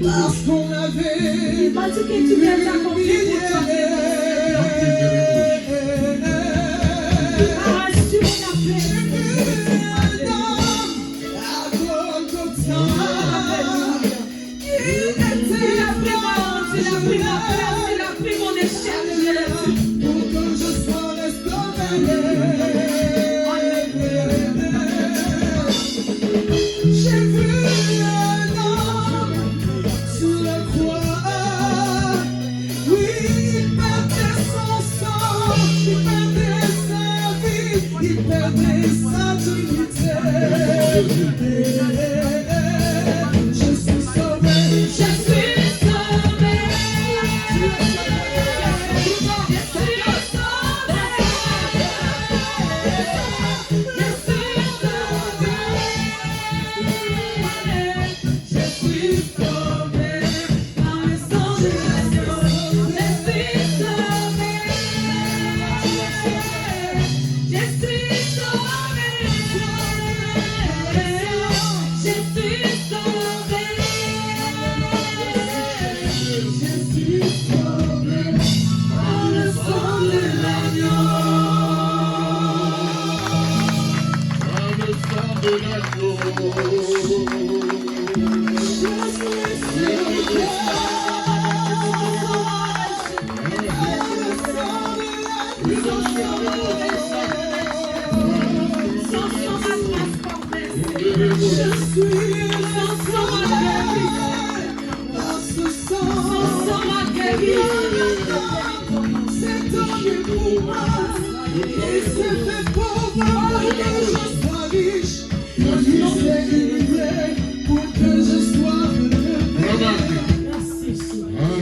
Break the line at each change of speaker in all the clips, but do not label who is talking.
Parce qu'on avait il m'a dit que tu viens t'accomplir pour toi.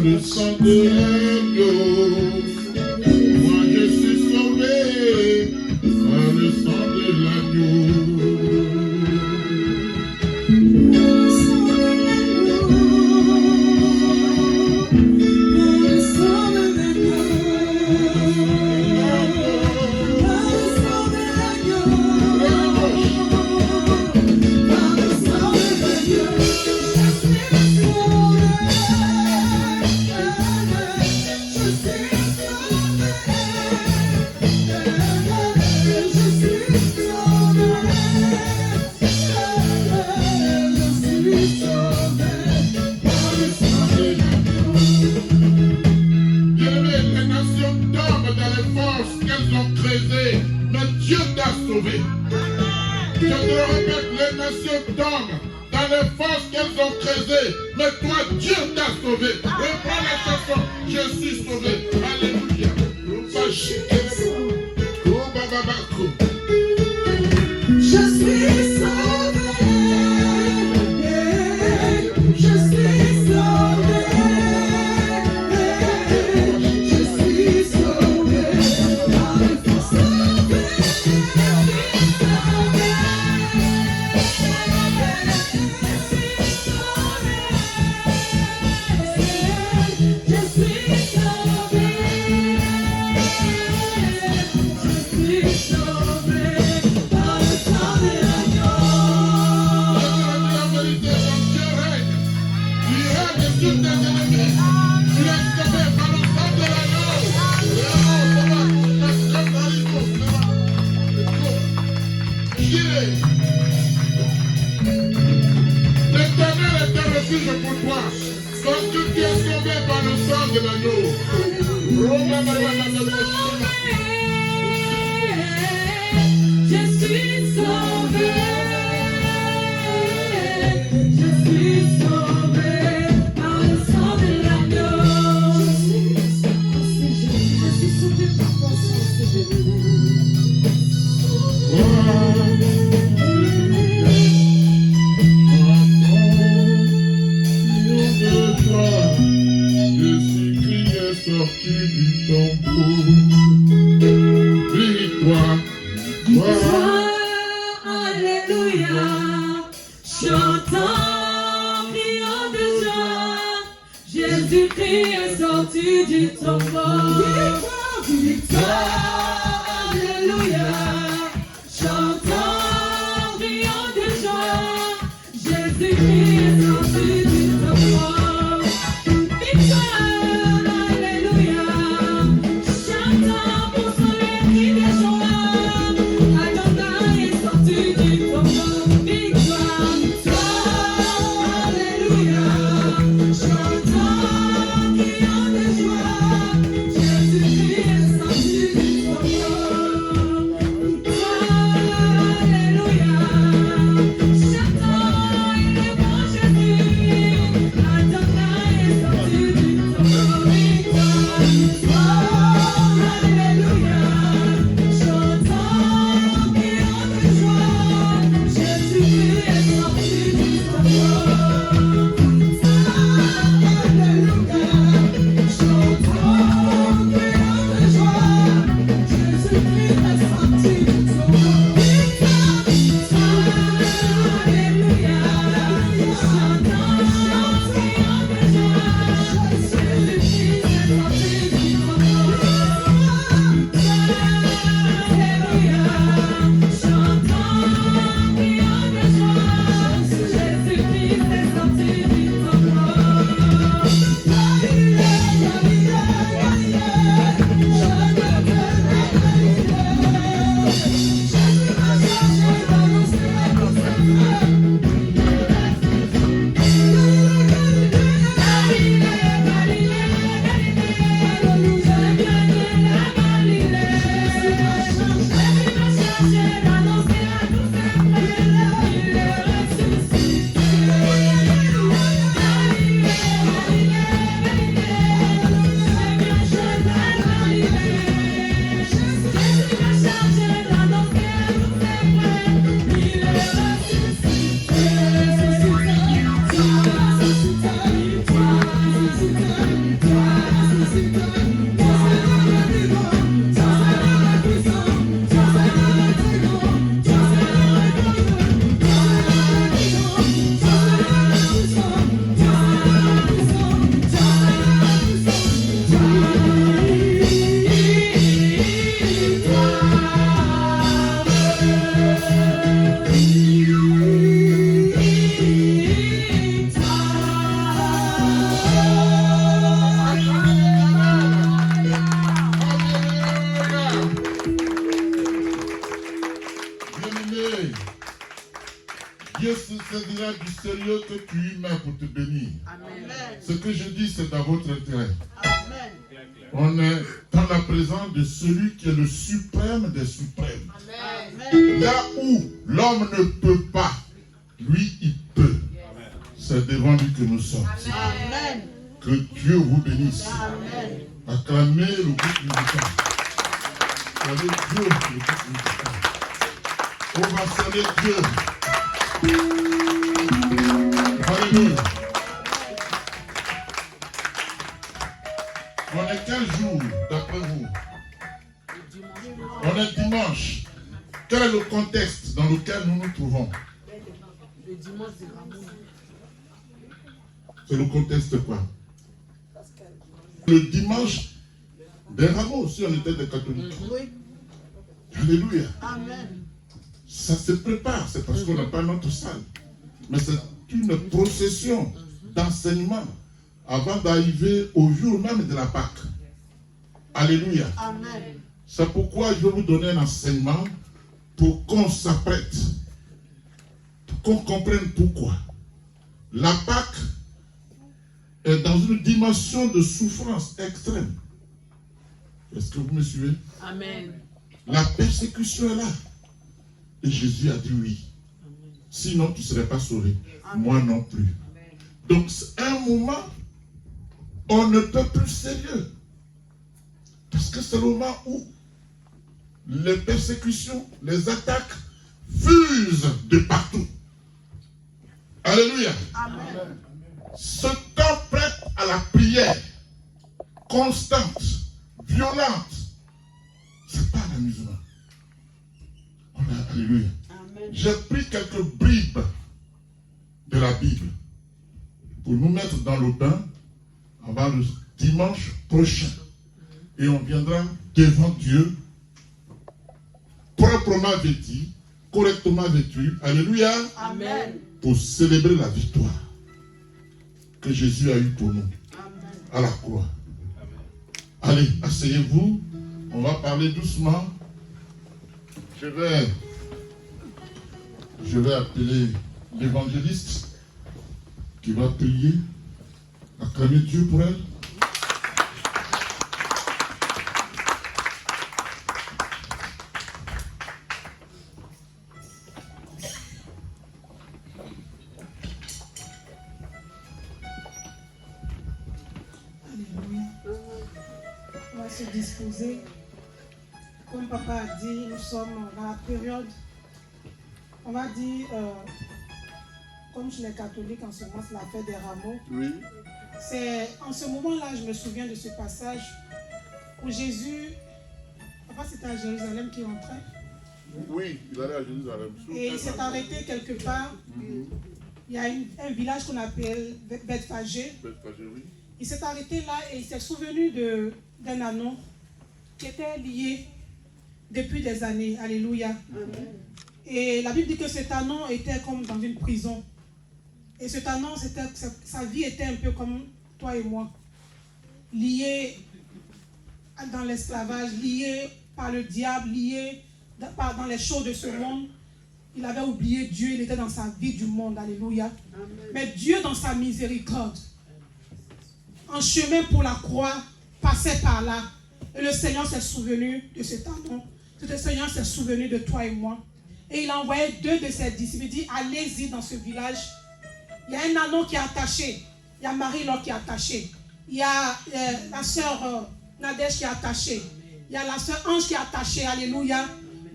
Le sang de l'agneau, moi je suis sauvé par le sang de l'agneau. Je te le répète, les nations dorment dans les forces qu'elles ont creusées, mais toi, Dieu t'a sauvé. Reprends la chanson, je suis sauvé. Alléluia.
Alléluia. Chantons, crions de joie. Jésus-Christ est sorti du tombeau. Victoire, Alléluia. Chantons, crions de joie. Jésus-Christ est sorti du tombeau. Victoire, Alléluia. Chantons pour sauver qui de joie. Adonai est sorti du tombeau. Victoire, victoire, Alléluia. Chantons, crions de joie. Jésus-Christ est sorti du tombeau. Victoire, Alléluia. Chantons, il est bon Jésus. Adonai est sorti du tombeau. Victoire, victoire, Alléluia. Chantons, crions de joie. Jésus-Christ est sorti du tombeau. Alléluia. Chantons, crions de joie. Jésus-Christ est sorti du tombeau. Victoire, victoire, Alléluia. Chantons, crions de joie. Jésus-Christ est sorti du tombeau. Alléluia. Chantons, crions de joie. Jésus-Christ est sorti du tombeau.
Bien-aimé, Dieu se saisira du sérieux que tu y mets pour te bénir. Ce que je dis, c'est dans votre intérêt. On est dans la présence de celui qui est le suprême des suprêmes. Là où l'homme ne peut pas, lui, il peut. C'est devant lui que nous sommes. Que Dieu vous bénisse. Acclamez le groupe musical. Acclamez Dieu le groupe musical. On va saluer Dieu. Alléluia. On est quel jour d'après vous? On est dimanche. Quel est le contexte dans lequel nous nous trouvons?
Le dimanche de Ramos.
C'est le contexte quoi? Le dimanche des Ramos, si on était des catholiques.
Oui.
Alléluia.
Amen.
Ça se prépare, c'est parce qu'on n'a pas notre salle. Mais c'est une procession d'enseignement avant d'arriver au jour même de la Pâque. Alléluia.
Amen.
C'est pourquoi je vais vous donner un enseignement pour qu'on s'apprête, pour qu'on comprenne pourquoi. La Pâque est dans une dimension de souffrance extrême. Est-ce que vous me suivez?
Amen.
La persécution est là. Et Jésus a dit oui. Sinon, tu ne serais pas sauvé. Moi non plus. Donc, c'est un moment, on ne peut plus sérieux. Parce que c'est le moment où les persécutions, les attaques fusent de partout. Alléluia.
Amen.
Ce temps prête à la prière, constante, violente, c'est pas l'amusement. Alléluia.
Amen.
J'ai pris quelques bribes de la Bible pour nous mettre dans le bain avant le dimanche prochain. Et on viendra devant Dieu, proprement vêtu, correctement vêtu. Alléluia.
Amen.
Pour célébrer la victoire que Jésus a eue pour nous à la croix. Allez, asseyez-vous. On va parler doucement. Je vais appeler l'évangéliste qui va prier. Acclamer Dieu pour elle.
On va se disposer. Comme papa a dit, nous sommes dans la période, on va dire, comme chez les catholiques, en ce moment, c'est la fête des rameaux.
Oui.
C'est en ce moment-là, je me souviens de ce passage où Jésus, papa, c'était à Jérusalem qu'il entrait.
Oui, il allait à Jérusalem.
Et il s'est arrêté quelque part. Il y a un village qu'on appelle Bethphagée.
Oui.
Il s'est arrêté là et il s'est souvenu d'un anneau qui était lié depuis des années. Alléluia. Amen. Et la Bible dit que cet anneau était comme dans une prison. Et cet anneau, sa vie était un peu comme toi et moi. Lié dans l'esclavage, lié par le diable, lié dans les choses de ce monde. Il avait oublié Dieu, il était dans sa vie du monde. Alléluia. Amen. Mais Dieu, dans sa miséricorde, en chemin pour la croix, passait par là. Et le Seigneur s'est souvenu de cet anneau. Le Seigneur s'est souvenu de toi et moi. Et il a envoyé 2 de ses disciples. Il dit, allez-y dans ce village. Il y a un anneau qui est attaché. Il y a Marie-Laure qui est attachée. Il y a la sœur Nadège qui est attachée. Il y a la sœur Ange qui est attachée. Alléluia.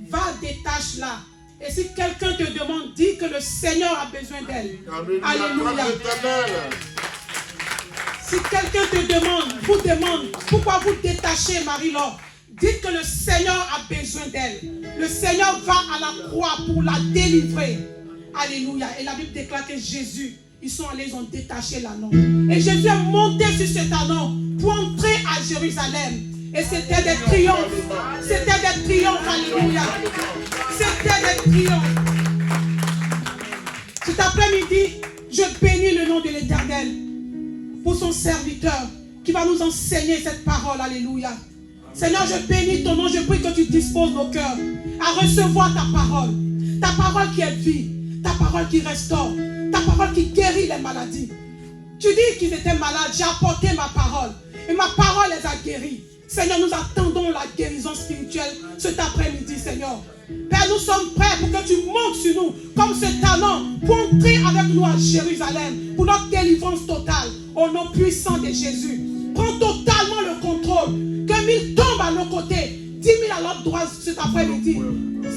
Va, détache là. Et si quelqu'un te demande, dis que le Seigneur a besoin d'elle. Alléluia. Si quelqu'un vous demande pourquoi vous détachez Marie-Laure, dites que le Seigneur a besoin d'elle. Le Seigneur va à la croix pour la délivrer. Alléluia. Et la Bible déclare que Jésus, ils sont allés, ils ont détaché l'anneau. Et Jésus est monté sur cet anneau pour entrer à Jérusalem. Et c'était des triomphes. C'était des triomphes. Alléluia. C'était des triomphes. Cet après-midi, je bénis le nom de l'Éternel pour son serviteur qui va nous enseigner cette parole. Alléluia. Seigneur, je bénis ton nom. Je prie que tu disposes nos cœurs à recevoir ta parole. Ta parole qui est vie. Ta parole qui restaure. Ta parole qui guérit les maladies. Tu dis qu'ils étaient malades. J'ai apporté ma parole. Et ma parole les a guéris. Seigneur, nous attendons la guérison spirituelle cet après-midi, Seigneur. Père, nous sommes prêts pour que tu montes sur nous comme ce talent pour entrer avec nous à Jérusalem pour notre délivrance totale. Au nom puissant de Jésus. Prends totalement le contrôle. Que 1000 tombent à nos côtés. 10 000 à notre droite cet après-midi.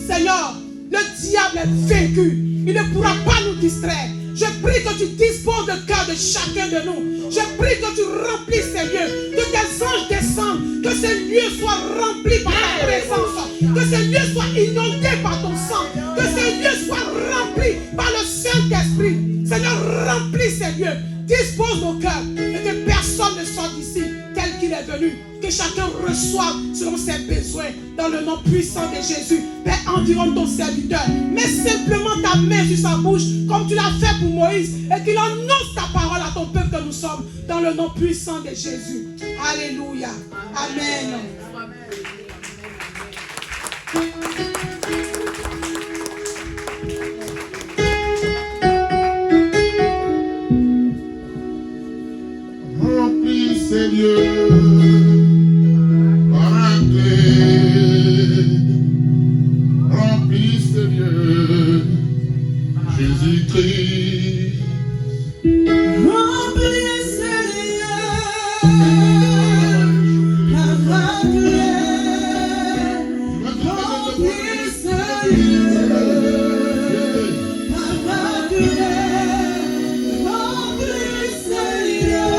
Seigneur, le diable est vaincu. Il ne pourra pas nous distraire. Je prie que tu disposes le cœur de chacun de nous. Je prie que tu remplisses ces lieux. Que tes anges descendent. Que ces lieux soient remplis par ta présence. Que ces lieux soient inondés par ton sang. Que ces lieux soient remplis par le Saint-Esprit. Seigneur, remplis ces lieux. Dispose nos cœurs. Et que personne ne sorte d'ici tel qu'il est venu. Que chacun reçoive selon ses besoins. Dans le nom puissant de Jésus. Père, environne ton serviteur. Mets simplement ta main sur sa bouche. Comme tu l'as fait pour Moïse. Et qu'il annonce ta parole à ton peuple que nous sommes. Dans le nom puissant de Jésus. Alléluia. Amen.
Remplis ces lieux par la clé. Remplis ces lieux, Jésus-Christ.
Remplis ces lieux par la clé. Remplis ces lieux par la clé. Remplis ces lieux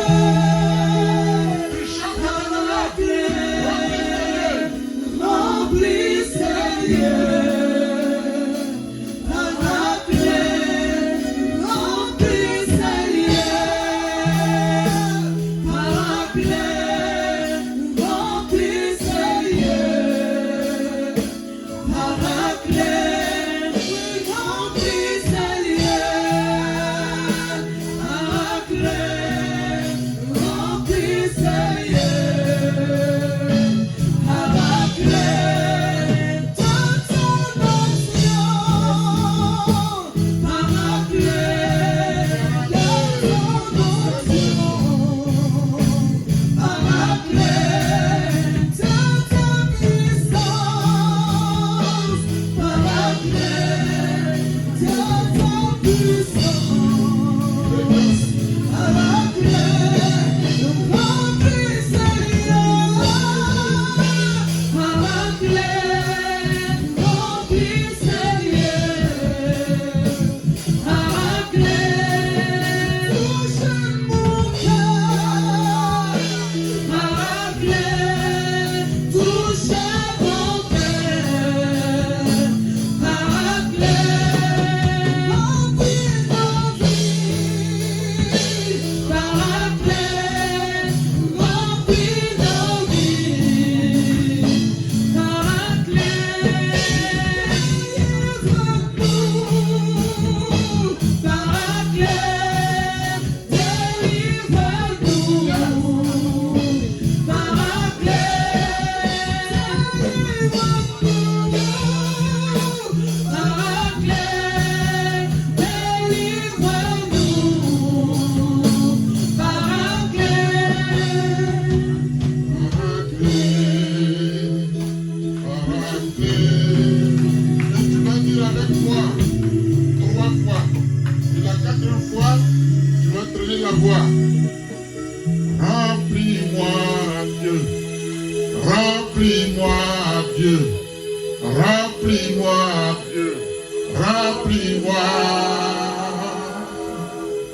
par la clé. Remplis ces lieux par la clé.
voix. Remplis-moi, Dieu. Remplis-moi, Dieu. Remplis-moi, Dieu. Remplis-moi.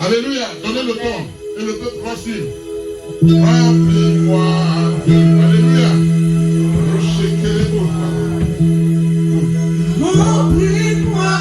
Alléluia. Donnez le ton. Et le peuple va suivre. Remplis-moi, Dieu. Alléluia.
Remplis-moi,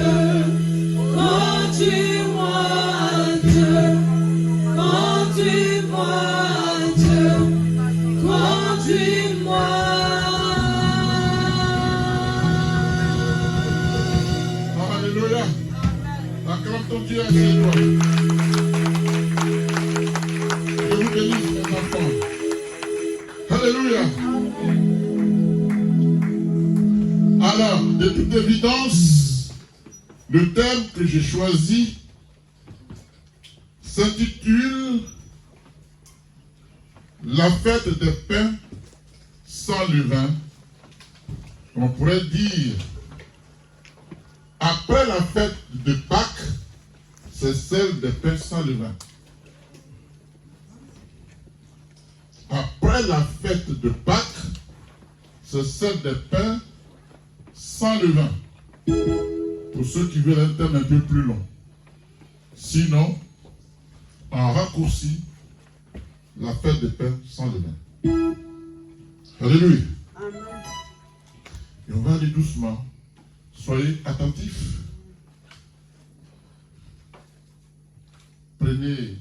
Dieu. Remplis-moi, Dieu. Remplis-moi, Dieu. Remplis-moi.
Alléluia. Acclame ton Dieu à ses doigts. Je vous bénisse, mes enfants. Alléluia. Alors, de toute évidence, le thème que j'ai choisi s'intitule La fête des pains sans levain. On pourrait dire, après la fête de Pâques, c'est celle des pains sans levain. Après la fête de Pâques, c'est celle des pains sans levain. Pour ceux qui veulent un thème un peu plus long. Sinon, en raccourci, la fête des pains sans levain. Alléluia.
Amen.
Et on va aller doucement. Soyez attentifs. Prenez,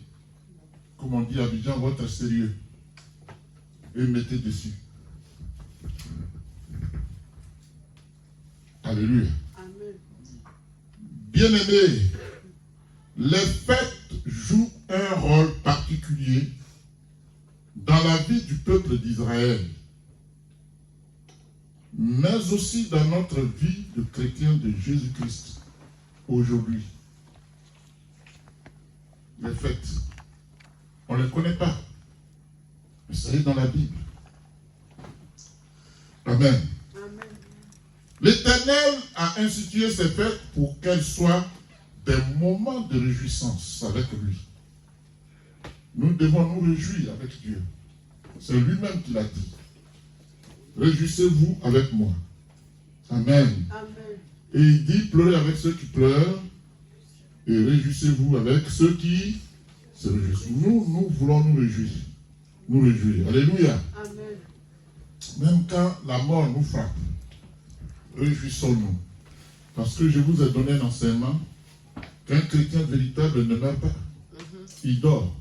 comme on dit à Abidjan, votre sérieux et mettez dessus. Alléluia.
Amen.
Bien-aimés, les fêtes jouent un rôle particulier dans la vie du peuple d'Israël, mais aussi dans notre vie de chrétiens de Jésus-Christ aujourd'hui. Les fêtes, on ne les connaît pas, mais ça est dans la Bible. Amen.
Amen.
L'Éternel a institué ces fêtes pour qu'elles soient des moments de réjouissance avec lui. Nous devons nous réjouir avec Dieu. C'est lui-même qui l'a dit. Réjouissez-vous avec moi. Amen.
Amen.
Et il dit, pleurez avec ceux qui pleurent et réjouissez-vous avec ceux qui se réjouissent. Nous voulons nous réjouir. Nous réjouir. Alléluia.
Amen.
Même quand la mort nous frappe, réjouissons-nous. Parce que je vous ai donné un enseignement qu'un chrétien véritable ne meurt pas. Il dort.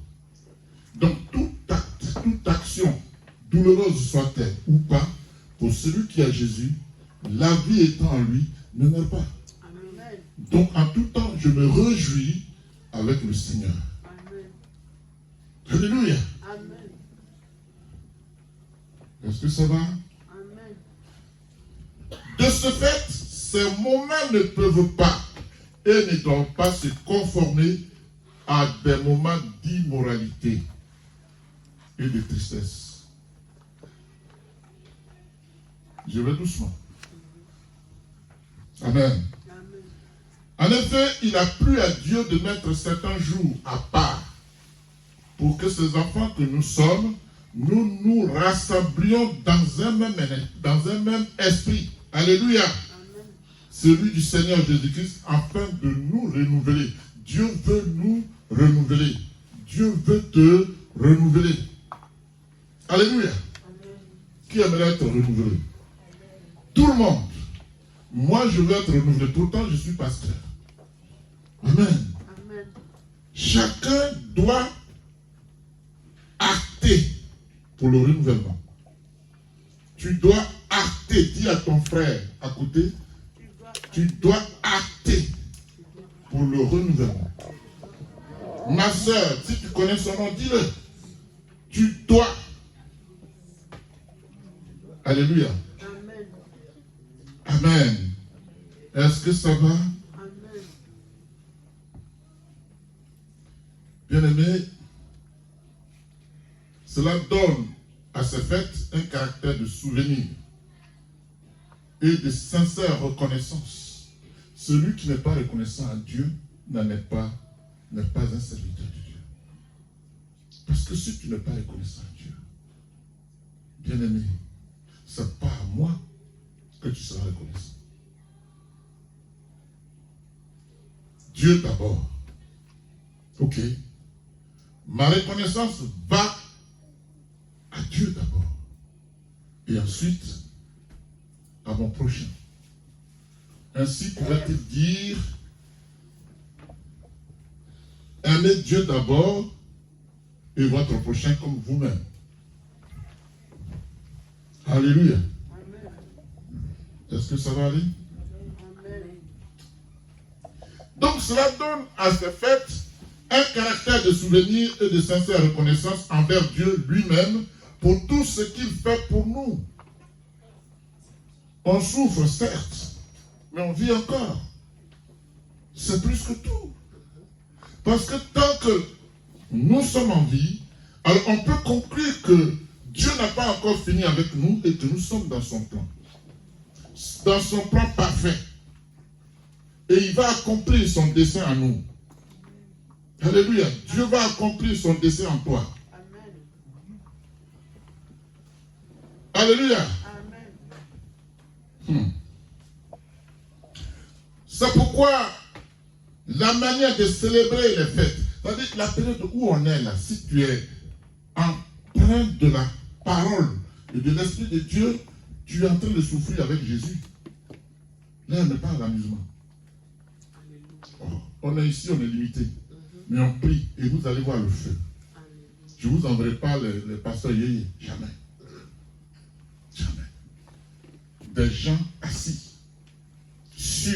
Donc tout acte, toute action, douloureuse soit-elle ou pas, pour celui qui a Jésus, la vie étant en lui, ne meurt pas.
Amen.
Donc en tout temps, je me réjouis avec le Seigneur.
Amen.
Alléluia.
Amen.
Est-ce que ça va?
Amen.
De ce fait, ces moments ne peuvent pas et ne doivent pas se conformer à des moments d'immoralité et de tristesse. Je vais doucement. Amen. En effet, il a plu à Dieu de mettre certains jours à part pour que ces enfants que nous sommes, nous nous rassemblions dans un même esprit. Alléluia. Amen. Celui du Seigneur Jésus-Christ, afin de nous renouveler. Dieu veut nous renouveler. Dieu veut te renouveler. Alléluia. Amen. Qui aimerait être renouvelé? Amen. Tout le monde. Moi, je veux être renouvelé. Pourtant, je suis pasteur. Amen. Amen. Chacun doit acter pour le renouvellement. Tu dois acter. Dis à ton frère à côté, tu dois acter pour le renouvellement. Ma soeur, si tu connais son nom, dis-le. Tu dois. Alléluia. Amen. Amen. Est-ce que ça va? Amen. Bien-aimé, cela donne à ces fêtes un caractère de souvenir et de sincère reconnaissance. Celui qui n'est pas reconnaissant à Dieu n'est pas un serviteur de Dieu. Parce que si tu n'es pas reconnaissant à Dieu, bien-aimé, c'est pas à moi que tu seras reconnaissant. Dieu d'abord. Ok. Ma reconnaissance va à Dieu d'abord. Et ensuite, à mon prochain. Ainsi pourrait-il dire, aimez Dieu d'abord et votre prochain comme vous-même. Alléluia. Est-ce que ça va aller? Donc cela donne à ces fêtes un caractère de souvenir et de sincère reconnaissance envers Dieu lui-même pour tout ce qu'il fait pour nous. On souffre certes, mais on vit encore. C'est plus que tout. Parce que tant que nous sommes en vie, alors on peut conclure que Dieu n'a pas encore fini avec nous et que nous sommes dans son plan. Dans son plan parfait. Et il va accomplir son dessein en nous. Alléluia. Dieu va accomplir son dessein en toi. Amen. Alléluia. Amen. C'est pourquoi la manière de célébrer les fêtes, c'est-à-dire la période où on est là, si tu es empreint de la parole et de l'Esprit de Dieu, tu es en train de souffrir avec Jésus. Là, on n'est pas à l'amusement. On est ici, on est limité. Mais on prie et vous allez voir le feu. Je ne vous enverrai pas les pasteurs yéyé. Jamais. Jamais. Des gens assis, sûrs.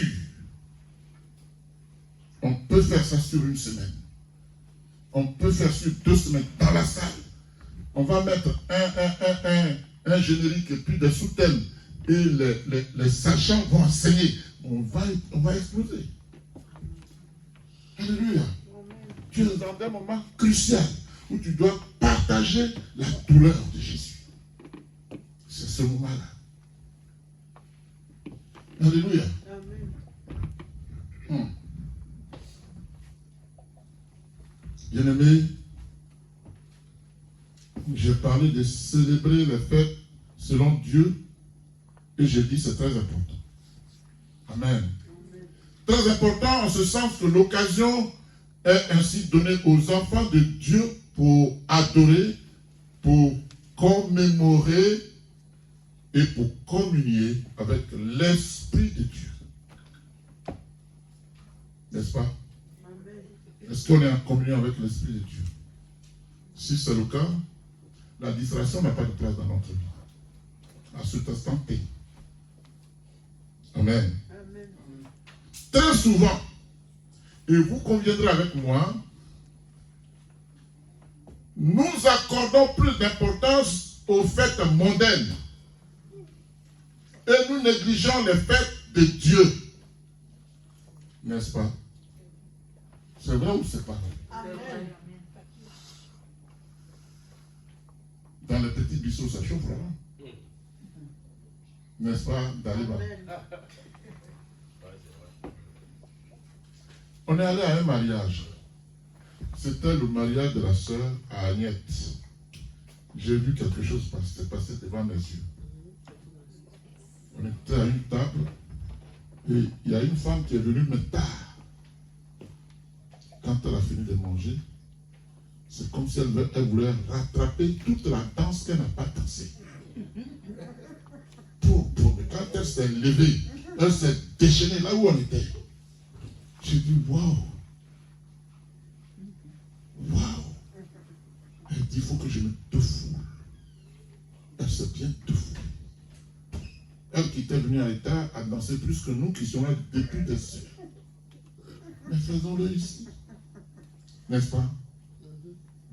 On peut faire ça sur une semaine. On peut faire sur 2 semaines dans la salle. On va mettre un générique et puis des sous-thèmes. Et les sachants vont enseigner. On va exploser. Alléluia. Tu es dans un moment crucial où tu dois partager la douleur de Jésus. C'est ce moment-là. Alléluia. Bien-aimé, j'ai parlé de célébrer les fêtes selon Dieu et j'ai dit c'est très important. Amen. Très important en ce sens que l'occasion est ainsi donnée aux enfants de Dieu pour adorer, pour commémorer et pour communier avec l'Esprit de Dieu. N'est-ce pas? Est-ce qu'on est en communion avec l'Esprit de Dieu? Si c'est le cas, la distraction n'a pas de place dans notre vie. À cet instant T. Amen. Très souvent, et vous conviendrez avec moi, nous accordons plus d'importance aux fêtes mondaines et nous négligeons les fêtes de Dieu. N'est-ce pas? C'est vrai ou c'est pas vrai?
Amen.
Dans les petits bistrots, ça chauffe là. N'est-ce pas, Daliba? On est allé à un mariage. C'était le mariage de la sœur à Agnette. J'ai vu quelque chose passer devant mes yeux. On était à une table et il y a une femme qui est venue me tard. Quand elle a fini de manger, c'est comme si elle voulait rattraper toute la danse qu'elle n'a pas dansée. Quand elle s'est levée, elle s'est déchaînée là où on était. J'ai dit, waouh! Waouh! Elle dit, il faut que je me défoule. Elle s'est bien défoulée. Elle qui était venue à l'état a dansé plus que nous qui sommes là depuis des siècles. Mais faisons-le ici. N'est-ce pas?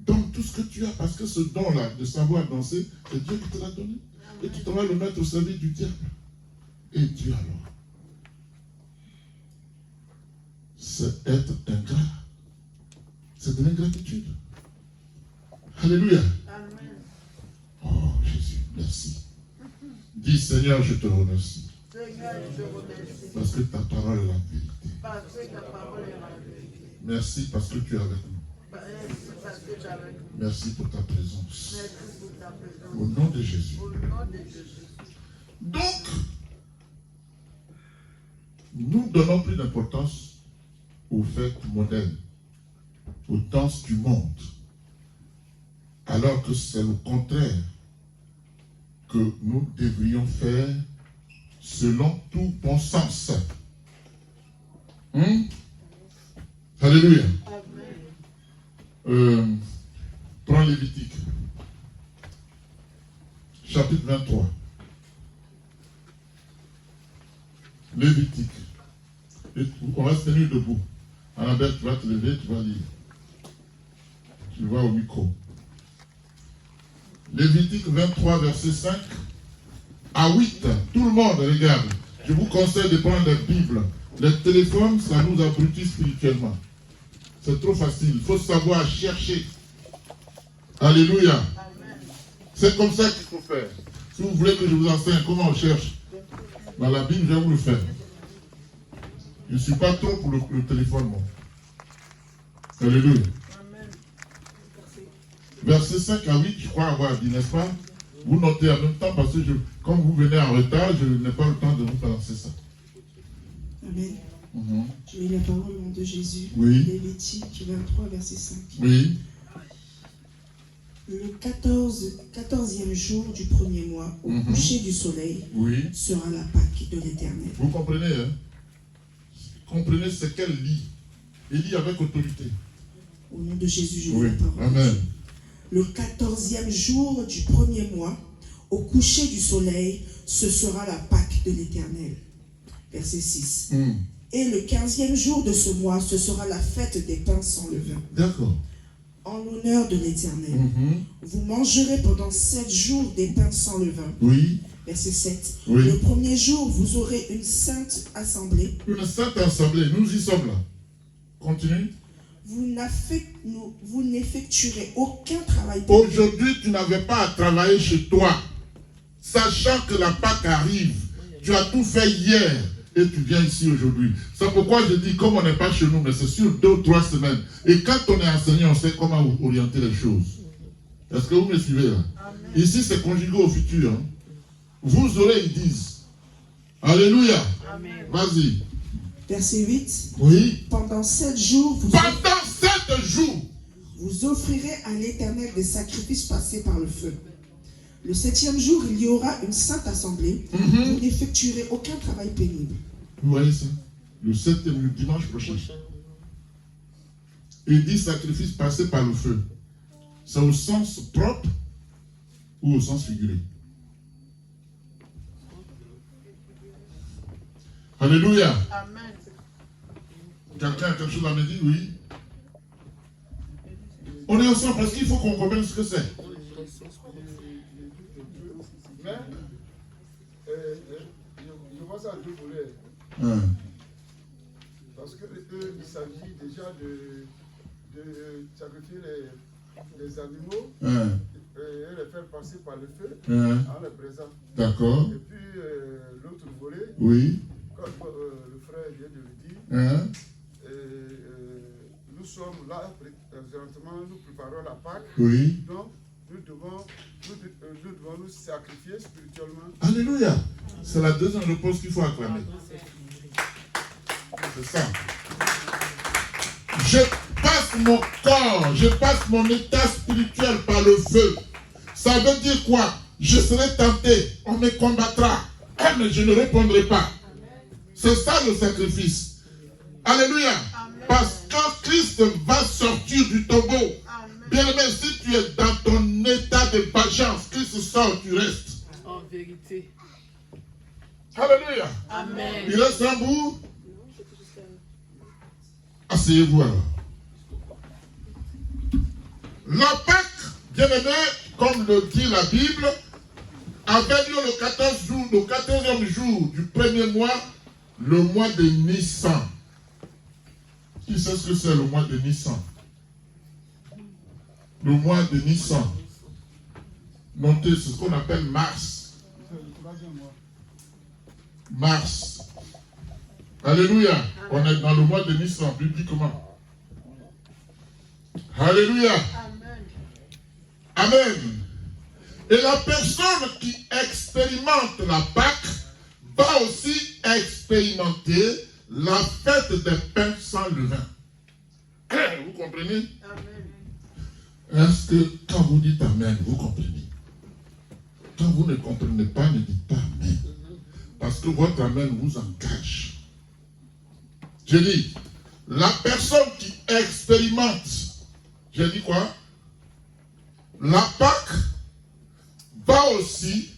Donne tout ce que tu as, parce que ce don-là de savoir danser, c'est Dieu qui te l'a donné. Et tu t'en vas le mettre au service du diable. Et Dieu alors, c'est être ingrat. C'est de l'ingratitude. Alléluia.
Amen.
Oh Jésus, merci. Dis Seigneur, je te remercie.
Seigneur, je te remercie.
Parce que ta parole est la vérité.
Parce que ta parole est la vérité.
Merci parce que tu es avec nous.
Merci parce que tu es avec nous.
Merci pour ta présence.
Merci pour ta présence.
Au nom de Jésus.
Au nom de Jésus.
Donc, nous donnons plus d'importance aux fêtes modernes, aux danses du monde, alors que c'est le contraire que nous devrions faire selon tout bon sens. Alléluia. Prends Lévitique, chapitre 23. Lévitique. Et on va se tenir debout. Annabelle, tu vas te lever, tu vas lire. Tu le vois au micro. Lévitique 23, verset 5 à 8. Tout le monde regarde. Je vous conseille de prendre la Bible. Les téléphones, ça nous abrutit spirituellement. C'est trop facile. Il faut savoir chercher. Alléluia. C'est comme ça qu'il faut faire. Si vous voulez que je vous enseigne comment on cherche dans la Bible, je vais vous le faire. Je ne suis pas trop pour le téléphone, moi. Alléluia. Verset 5 à 8, je crois avoir dit, n'est-ce pas? Vous notez en même temps parce que comme vous venez en retard, je n'ai pas le temps de vous balancer ça.
Amen. Je lis la parole au nom de Jésus.
Oui.
Lévitique 23, verset 5.
Oui.
Le 14e jour du premier mois, au coucher du soleil, sera la Pâque de l'Éternel.
Vous comprenez, hein? Comprenez ce qu'elle lit. Elle lit avec autorité.
Au nom de Jésus, je lis la parole.
Amen.
Le 14e jour du premier mois, au coucher du soleil, ce sera la Pâque de l'Éternel. Verset 6. Et le 15e jour de ce mois, ce sera la fête des pains sans levain.
D'accord.
En l'honneur de l'Éternel. Vous mangerez pendant 7 jours des pains sans levain.
Oui.
Verset 7.
Oui.
Le premier jour, vous aurez une sainte assemblée.
Une sainte assemblée, nous y sommes là. Continue.
Vous n'effectuerez aucun travail.
Aujourd'hui, tu n'avais pas à travailler chez toi. Sachant que la Pâque arrive. Tu as tout fait hier. Et tu viens ici aujourd'hui. C'est pourquoi je dis, comme on n'est pas chez nous, mais c'est sur 2 ou 3 semaines. Et quand on est enseigné, on sait comment orienter les choses. Est-ce que vous me suivez là? Amen. Ici, c'est conjugué au futur. Hein? Vous aurez, ils disent. Alléluia. Amen. Vas-y.
Verset 8.
Oui.
Pendant 7 jours, vous offrirez à l'Éternel des sacrifices passés par le feu. Le 7e jour, il y aura une sainte assemblée. Vous n'effectuerez aucun travail pénible.
Vous voyez ça? Le 7e, le dimanche prochain. Il dit sacrifice passé par le feu. C'est au sens propre ou au sens figuré? Alléluia.
Amen.
Quelqu'un a quelque chose à me dire? Oui. On est ensemble parce qu'il faut qu'on comprenne ce que c'est.
Mais, je vois ça à deux volets. Parce que s'agit déjà de sacrifier les animaux
Hein,
et les faire passer par le feu
hein,
en les présent.
d'accord.
Et puis l'autre volet,
Oui.
comme le frère vient de le dire,
Hein,
nous sommes là, présentement, nous préparons la Pâque.
oui.
Donc, nous devons nous sacrifier spirituellement.
Alléluia. C'est la deuxième réponse qu'il faut acclamer. C'est ça. Je passe mon corps, je passe mon état spirituel par le feu. Ça veut dire quoi? Je serai tenté, on me combattra, mais je ne répondrai pas. C'est ça le sacrifice. Alléluia. Parce que Christ va sortir du tombeau. Bien-aimé, si tu es dans ton état de vengeance, Christ sort, tu restes.
En vérité.
Alléluia.
Amen.
Il reste un bout. Asseyez-vous alors. La Pâque, bien-aimé, comme le dit la Bible, avait lieu le 14e jour du premier mois, le mois de Nissan. Qui sait ce que c'est le mois de Nissan? Le mois de Nissan. Notez, c'est ce qu'on appelle mars. Mars. Alléluia. On est dans le mois de Nissan, bibliquement. Alléluia. Amen. Et la personne qui expérimente la Pâque va aussi expérimenter la fête des pains sans levain. Vous comprenez? Est-ce que quand vous dites Amen, vous comprenez? Quand vous ne comprenez pas, ne dites pas Amen. Parce que votre Amen vous engage. Je dis, la personne qui expérimente, j'ai dit quoi? La Pâque va aussi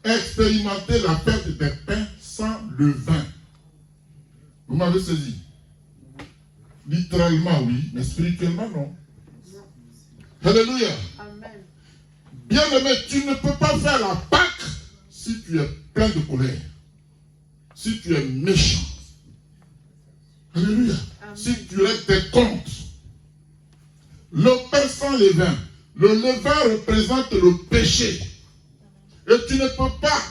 expérimenter la fête des pains sans levain. Vous m'avez saisi? Littéralement, oui, mais spirituellement, non. Alléluia. Bien-aimé, tu ne peux pas faire la Pâque si tu es plein de colère, si tu es méchant. Alléluia. Si tu règles tes comptes. Le pain sans levain. Le levain représente le péché. Et tu ne peux pas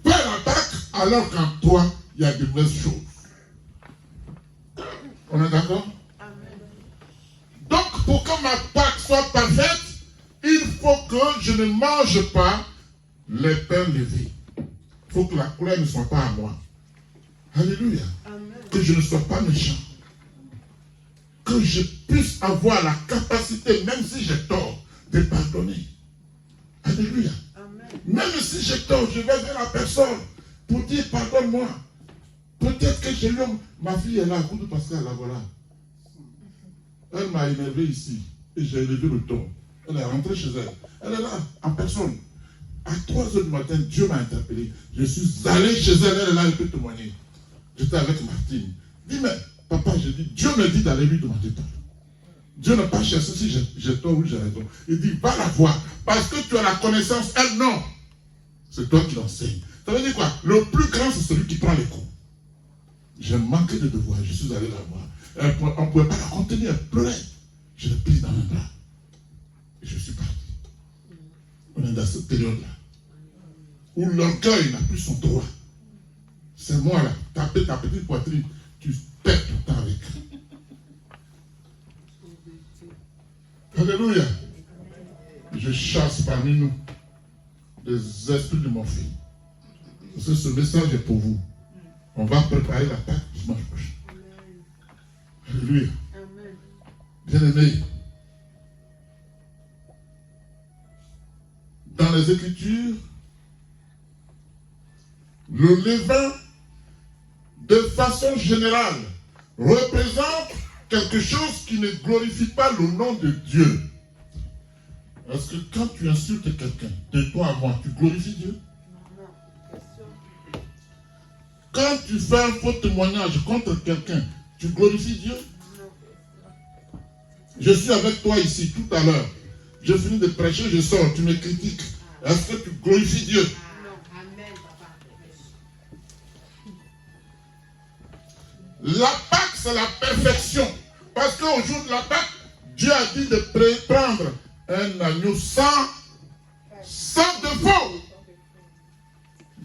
faire la Pâque alors qu'en toi, il y a de mauvaises choses. On est d'accord? Donc, pour que ma Pâque soit parfaite, il faut que je ne mange pas les pains levés. Il faut que la colère ne soit pas à moi. Alléluia. Que je ne sois pas méchant. Que je puisse avoir la capacité, même si j'ai tort, de pardonner. Alléluia. Même si j'ai tort, je vais vers la personne pour dire pardonne-moi. Peut-être que j'ai eu ma fille est là, vous de Pascal, la voilà. Elle m'a énervé ici et j'ai élevé le ton. Elle est rentrée chez elle. Elle est là, en personne. À 3h du matin, Dieu m'a interpellé. Je suis allé chez elle, elle est là, elle peut témoigner. J'étais avec Martine. Dis, mais papa, j'ai dit, Dieu me dit d'aller lui demander pardon. Dieu n'a pas cherché si j'ai tort ou j'ai raison. Il dit, va la voir. Parce que tu as la connaissance, elle non. C'est toi qui l'enseignes. Ça veut dire quoi? Le plus grand, c'est celui qui prend les coups. J'ai manqué de devoir, je suis allé la voir. On ne pouvait pas la contenir, elle pleurait. Je l'ai prise dans mes bras. Et je suis parti. On est dans cette période-là. Où l'orgueil n'a plus son droit. C'est moi là, ta petite poitrine, tu perds ton temps avec. Alléluia. Je chasse parmi nous des esprits de mon fils. Parce que ce message est pour vous. On va préparer la Pâque dimanche prochain. Alléluia. Bien-aimés, dans les Écritures, le levain, de façon générale, représente quelque chose qui ne glorifie pas le nom de Dieu. Est-ce que quand tu insultes quelqu'un, de toi à moi, tu glorifies Dieu? Quand tu fais un faux témoignage contre quelqu'un, tu glorifies Dieu? Je suis avec toi ici tout à l'heure. Je finis de prêcher, je sors, tu me critiques. Est-ce que tu glorifies Dieu? La Pâque c'est la perfection. Parce qu'au jour de la Pâque, Dieu a dit de prendre un agneau sans défaut.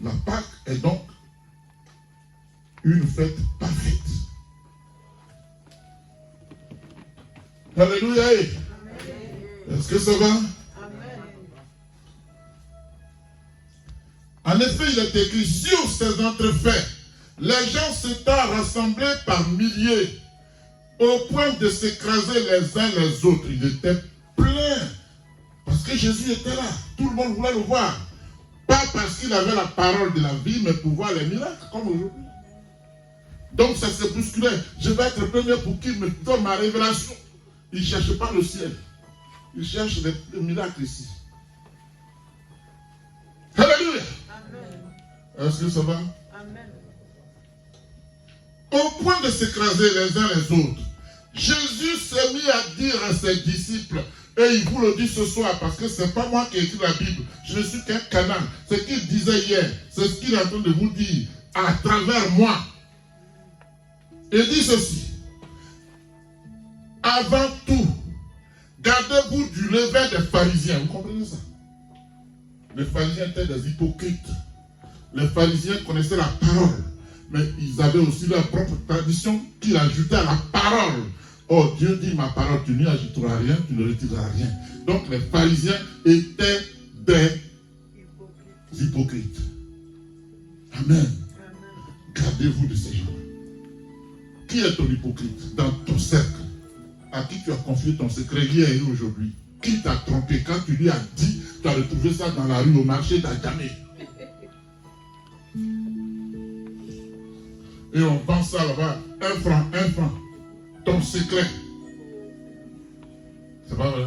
La Pâque est donc une fête parfaite. Alléluia. Est-ce que ça va? En effet, il est écrit sur ces entrefaits, les gens s'étant rassemblés par milliers, au point de s'écraser les uns les autres. Ils étaient pleins. Parce que Jésus était là. Tout le monde voulait le voir. Pas parce qu'il avait la parole de la vie, mais pour voir les miracles, comme aujourd'hui. Donc ça se bousculait. Je vais être le premier pour qu'il me donne ma révélation. Il ne cherche pas le ciel. Il cherche les miracles ici. Alléluia. Est-ce que ça va?
Amen.
Au point de s'écraser les uns les autres, Jésus s'est mis à dire à ses disciples, et il vous le dit ce soir, parce que ce n'est pas moi qui ai écrit la Bible, je ne suis qu'un canal. Ce qu'il disait hier, c'est ce qu'il est en train de vous dire à travers moi. Il dit ceci: avant tout, gardez-vous du levain des pharisiens. Vous comprenez ça? Les pharisiens étaient des hypocrites. Les pharisiens connaissaient la parole, mais ils avaient aussi leur propre tradition qu'ils ajoutaient à la parole. Oh, Dieu dit, ma parole, tu n'y ajouteras rien, tu ne retireras rien. Donc les pharisiens étaient des hypocrites. Amen. Gardez-vous de ces gens. Qui est ton hypocrite dans ton cercle? À qui tu as confié ton secret hier et aujourd'hui? Qui t'a trompé quand tu lui as dit, tu as retrouvé ça dans la rue, au marché, tu n'as jamais. Et on vend ça là-bas, 1 franc. Ton secret. C'est pas vrai?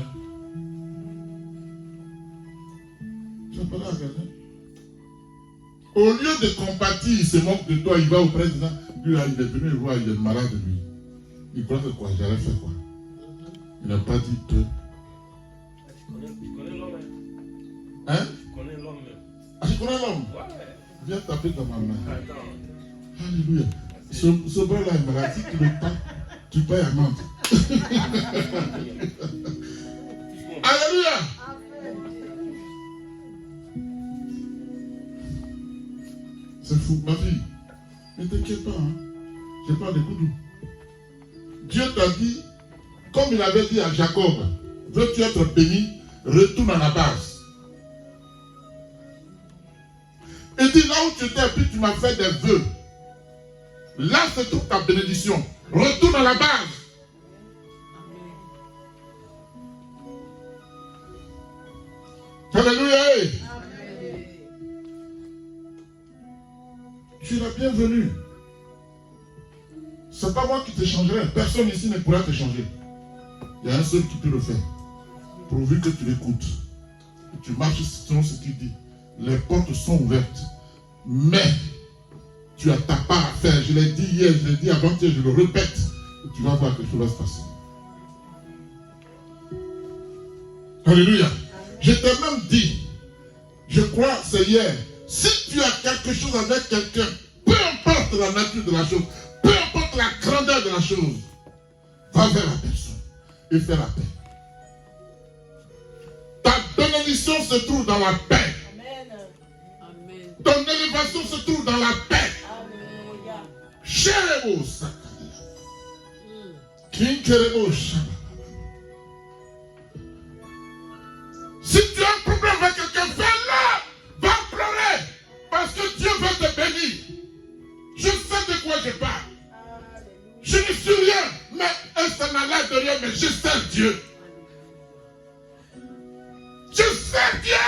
Tu n'as pas là à regarder. Au lieu de compatir, il se moque de toi, il va au président. Lui là, il est venu le voir, il est malade de lui. Il croit que quoi? J'allais faire quoi? Il n'a pas dit que.
Tu connais l'homme?
Hein?
Tu connais l'homme?
Ah, tu connais l'homme?
Ouais.
Viens taper dans ma main.
Attends.
Alléluia. Ce bras-là, il m'a dit que le temps, tu payes à Nantes. Alléluia. C'est fou, ma fille. Ne t'inquiète pas, hein. Je parle de Koudou. Dieu t'a dit, comme il avait dit à Jacob, veux-tu être béni, retourne à la base. Il dit, là où tu étais, puis tu m'as fait des vœux. Là se trouve ta bénédiction. Retourne à la base. Alléluia. Tu es la bienvenue. Ce n'est pas moi qui te changerai. Personne ici ne pourra te changer. Il y a un seul qui peut le faire. Pourvu que tu l'écoutes. Tu marches selon ce qu'il dit. Les portes sont ouvertes. Mais tu as ta part à faire. Je l'ai dit hier, je l'ai dit avant-hier, je le répète. Et tu vas voir que tout va se passer. Alléluia. Je t'ai même dit, je crois, c'est hier, si tu as quelque chose avec quelqu'un, peu importe la nature de la chose, peu importe la grandeur de la chose, va vers la personne et fais la paix. Ta bénédiction se trouve dans la paix.
Amen.
Ton élévation se trouve dans la paix.
Alléluia.
Chérémo Sakala. Kinkeremo Shabba. Si tu as un problème avec quelqu'un, fais-le. Va pleurer. Parce que Dieu veut te bénir. Je sais de quoi je parle. Je ne suis rien, mais ça n'a l'air de rien, mais je sais Dieu. Je sais Dieu.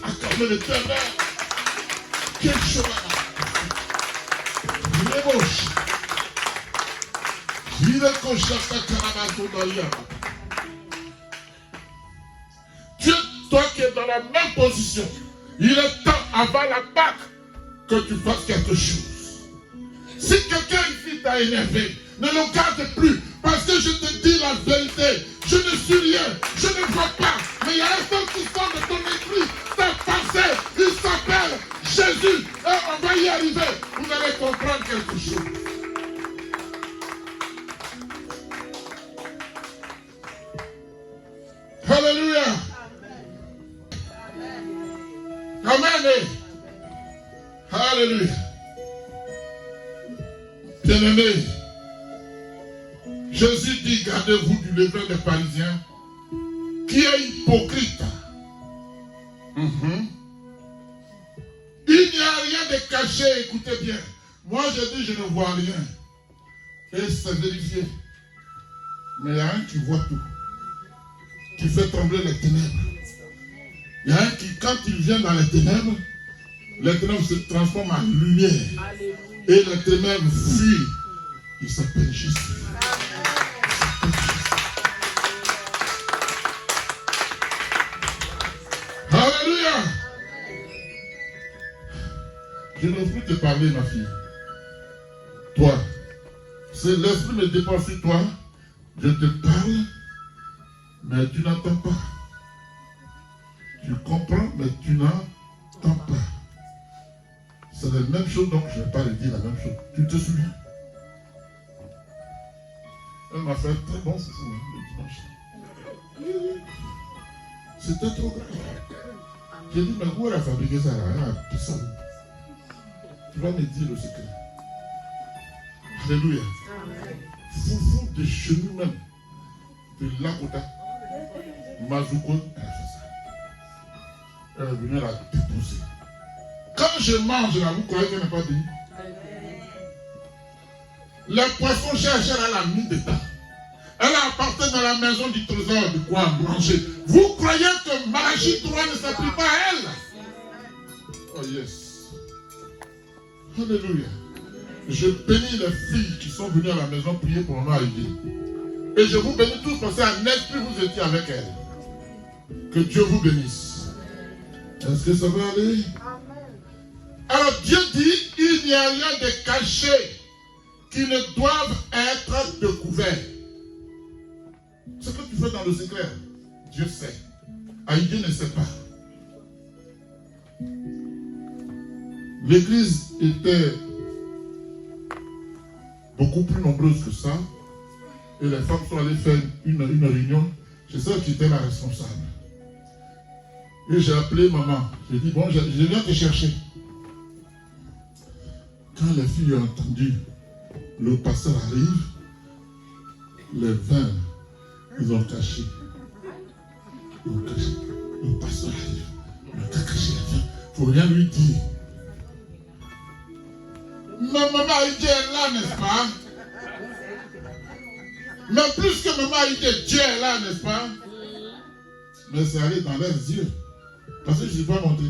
Accorde l'éternel. Quel chemin. Il est moche. Il est coche à sa caramato. Dieu, toi qui es dans la même position, il est temps avant la Pâque que tu fasses quelque chose. Si quelqu'un ici t'a énervé, ne le garde plus, parce que je te dis la vérité. Je ne suis rien, je ne vois pas, mais il y a un seul qui sort de ton esprit, ta pensée, il s'appelle Jésus. Et on va y arriver. Vous allez comprendre quelque chose. Alléluia. Amen. Alléluia. Bien-aimés, Jésus dit, gardez-vous du levain des pharisiens qui est hypocrite. Il n'y a rien de caché, écoutez bien. Moi je dis je ne vois rien. Et c'est vérifié. Mais il y a un qui voit tout. Qui fait trembler les ténèbres. Il y a un qui, quand il vient dans les ténèbres se transforment en lumière.
Alléluia.
Et les ténèbres fuient. Il s'appelle Jésus. Alléluia. Je ne veux plus te parler, ma fille. Toi. C'est l'esprit me dépend sur toi. Je te parle, mais tu n'entends pas. Tu comprends, mais tu n'entends pas. C'est la même chose, donc je ne vais pas le dire la même chose. Tu te souviens? Elle m'a fait un très bon foufou le dimanche. C'était trop grave. J'ai dit, mais où elle a fabriqué ça là? Elle a tout ça. Tu vas me dire le secret. Alléluia. Foufou de chez nous-même. De Lakota. Mazouko, elle a fait ça. Elle est venue la déposer. Quand je mange là, vous croyez qu'elle n'est pas venue? Les poissons cherchent, elle a mis dedans. Elle a apporté dans la maison du trésor de quoi manger. Vous croyez que Malachie 3 ne s'applique pas à elle? Oh yes. Alléluia. Je bénis les filles qui sont venues à la maison prier pour moi aider. Et je vous bénis tous parce qu'en esprit vous étiez avec elle. Que Dieu vous bénisse. Est-ce que ça va aller? Alors Dieu dit, il n'y a rien de caché qui ne doivent être découverts. Ce que tu fais dans le secret, Dieu sait. Dieu ne sait pas. L'église était beaucoup plus nombreuse que ça. Et les femmes sont allées faire une réunion. C'est ça qui était la responsable. Et j'ai appelé maman. J'ai dit, bon, je viens te chercher. Quand les filles ont entendu le pasteur arrive, les vins, ils ont caché. Le pasteur arrive. Il a caché les vins. Il ne faut rien lui dire. Mais maman Haïti est là, n'est-ce pas? Mais plus que maman Haïti, Dieu est là, n'est-ce pas? Mais c'est allé dans leurs yeux. Parce que je ne suis pas monté.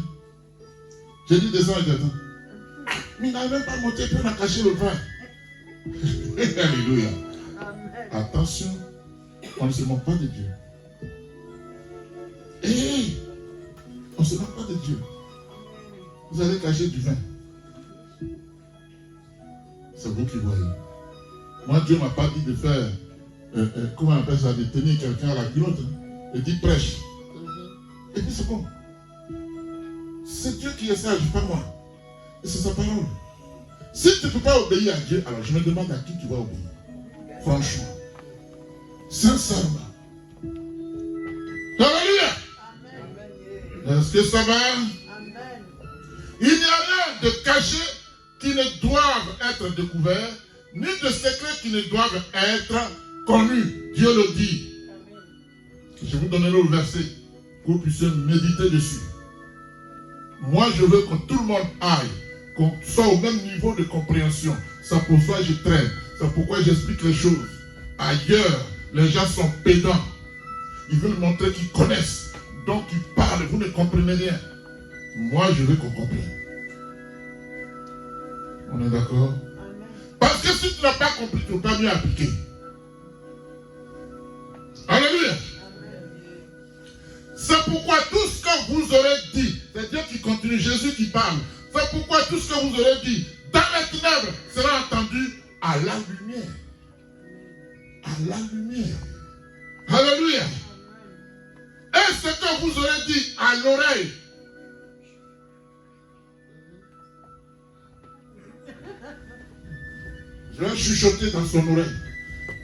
J'ai dit descends et descends. Mais il n'a même pas monté, puis on a caché le vin. Alléluia. Attention, on ne se moque pas de Dieu. Hey, on ne se moque pas de Dieu. Vous allez cacher du vin. C'est vous qui voyez. Moi, Dieu ne m'a pas dit de faire, comment on appelle ça, de tenir quelqu'un à la culotte. Il dit prêche. Et puis c'est bon. C'est Dieu qui est sage, pas moi. Et c'est sa parole. Si tu ne peux pas obéir à Dieu, alors je me demande à qui tu vas obéir. Franchement. Sincèrement. Alléluia. Est-ce que ça va?
Amen.
Il n'y a rien de caché qui ne doivent être découverts, ni de secrets qui ne doivent être connus. Dieu le dit. Je vous donnerai le verset que vous puissiez méditer dessus. Moi, je veux que tout le monde aille, qu'on soit au même niveau de compréhension. C'est pour ça que je traîne. C'est pourquoi j'explique les choses. Ailleurs, les gens sont pédants. Ils veulent montrer qu'ils connaissent. Donc, ils parlent, vous ne comprenez rien. Moi, je veux qu'on comprenne. On est d'accord? Parce que si tu n'as pas compris, tu ne peux pas mieux appliquer. Alléluia. C'est pourquoi tout ce que vous aurez dit, c'est Dieu qui continue, Jésus qui parle. C'est pourquoi tout ce que vous aurez dit dans les ténèbres sera entendu à la lumière. À la lumière. Alléluia. Et ce que vous aurez dit à l'oreille Je vais chuchoter dans son oreille.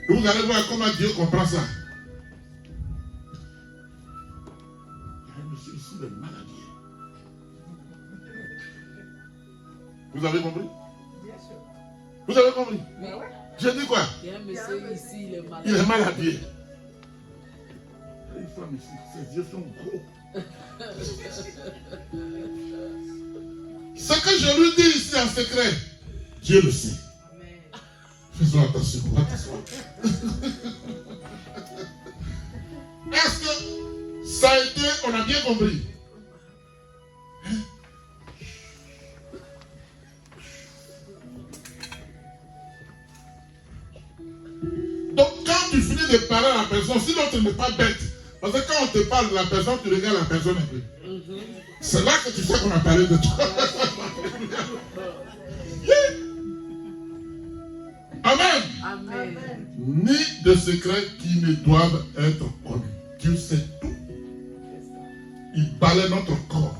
Et vous allez voir comment Dieu comprend ça. Monsieur ici, le maladie. Vous avez compris?
Bien sûr.
Vous avez compris?
Mais ouais.
J'ai dit quoi?
Il y a un monsieur ici, il est malade.
Il est mal habillé. Une femme ici, ses yeux sont gros. Ce que je lui dis ici en secret, Dieu le sait. Faisons attention. Est-ce que ça a été, on a bien compris? Donc quand tu finis de parler à la personne, si l'autre n'est pas bête, parce que quand on te parle de la personne, tu regardes la personne un peu. C'est là que tu sais qu'on a parlé de toi. Amen.
Amen.
Ni de secrets qui ne doivent être connus. Dieu sait tout. Il balaie notre corps.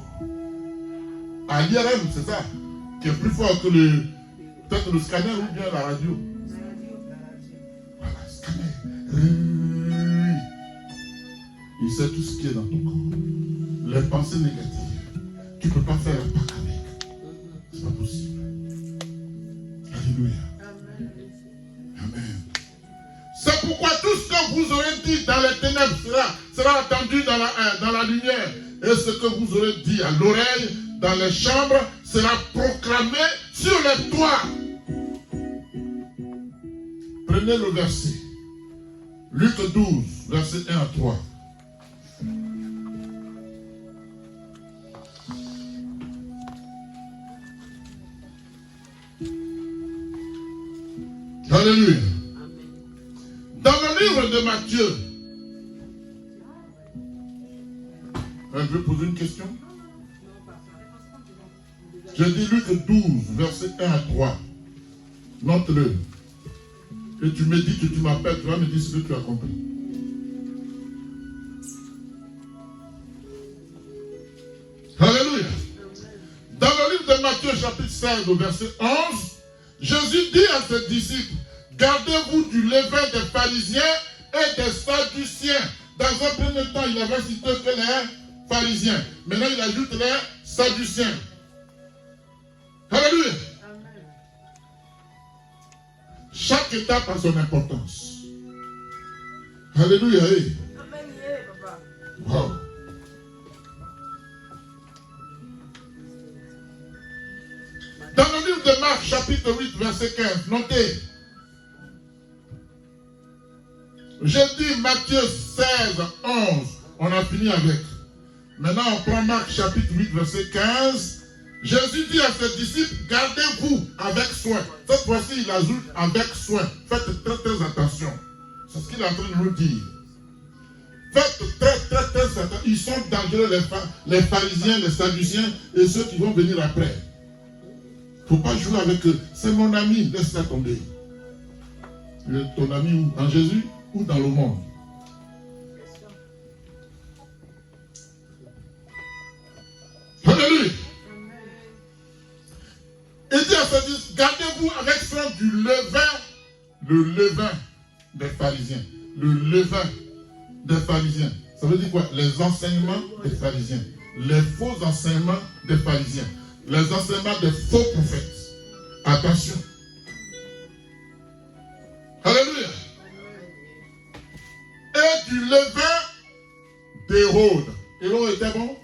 À l'IRM, c'est ça, qui est plus fort que peut-être le scanner ou bien la radio. Voilà, scanner. Il sait tout ce qui est dans ton corps. Les pensées négatives. Tu ne peux pas faire la Pâque avec. C'est pas possible. Alléluia. Amen. C'est pourquoi tout ce que vous aurez dit dans les ténèbres sera entendu dans la lumière. Et ce que vous aurez dit à l'oreille dans les chambres sera proclamé sur les toits. Prenez le verset. Luc 12, verset 1 à 3. Alléluia. Dans le livre de Matthieu, je vais poser une question. Je dis Luc 12, verset 1 à 3. Note-le. Et tu me dis que tu m'appelles, tu vas me dire ce que tu as compris. Alléluia. Dans le livre de Matthieu, chapitre 16, au verset 11, Jésus dit à ses disciples, gardez-vous du levain des pharisiens et des sadduciens. Dans un premier temps, il avait cité que les pharisiens. Maintenant, il ajoute les sadduciens. Alléluia. Chaque étape a son importance. Alléluia. Wow. Dans le livre de Marc, chapitre 8, verset 15, notez. J'ai dit Matthieu 16, 11, on a fini avec. Maintenant, on prend Marc, chapitre 8, verset 15. Jésus dit à ses disciples, gardez-vous avec soin. Cette fois-ci, il ajoute avec soin. Faites très, très attention. C'est ce qu'il est en train de nous dire. Faites très, très, très attention. Ils sont dangereux, les pharisiens, les sadduciens et ceux qui vont venir après. Il ne faut pas jouer avec eux. C'est mon ami, laisse-la tomber. Ton ami où? En Jésus ou dans le monde? Alléluia. Il dit à ses disciples, gardez-vous avec soin du levain des pharisiens. Le levain des pharisiens. Ça veut dire quoi? Les enseignements des pharisiens. Les faux enseignements des pharisiens. Les enseignements des faux prophètes. Attention. Alléluia. Et du levain d'Hérode. Hérode était bon?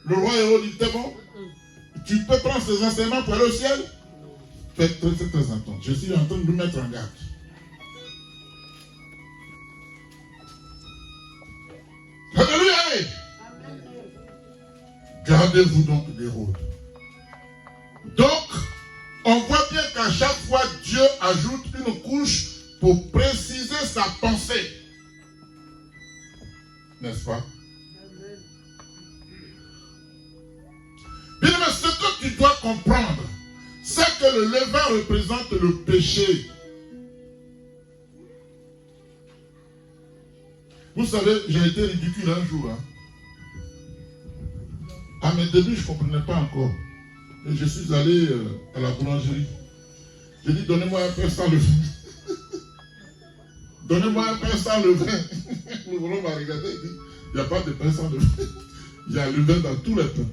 Le roi Hérode était bon? Tu peux prendre ces enseignements pour aller au ciel? Faites très, très, très attention. Je suis en train de nous mettre en garde. Alléluia. Gardez-vous donc d'Hérode. Donc, on voit bien qu'à chaque fois, Dieu ajoute une couche pour préciser sa pensée. N'est-ce pas? Bien, mais ce que tu dois comprendre, c'est que le levain représente le péché. Vous savez, j'ai été ridicule un jour. À mes débuts, je ne comprenais pas encore. Et je suis allé à la boulangerie. Je dis, donnez-moi un pain sans levain. Donnez-moi un pain sans levain. Le volant m'a regardé et dit, il n'y a pas de pain sans levain. Il y a le levain dans tous les pains.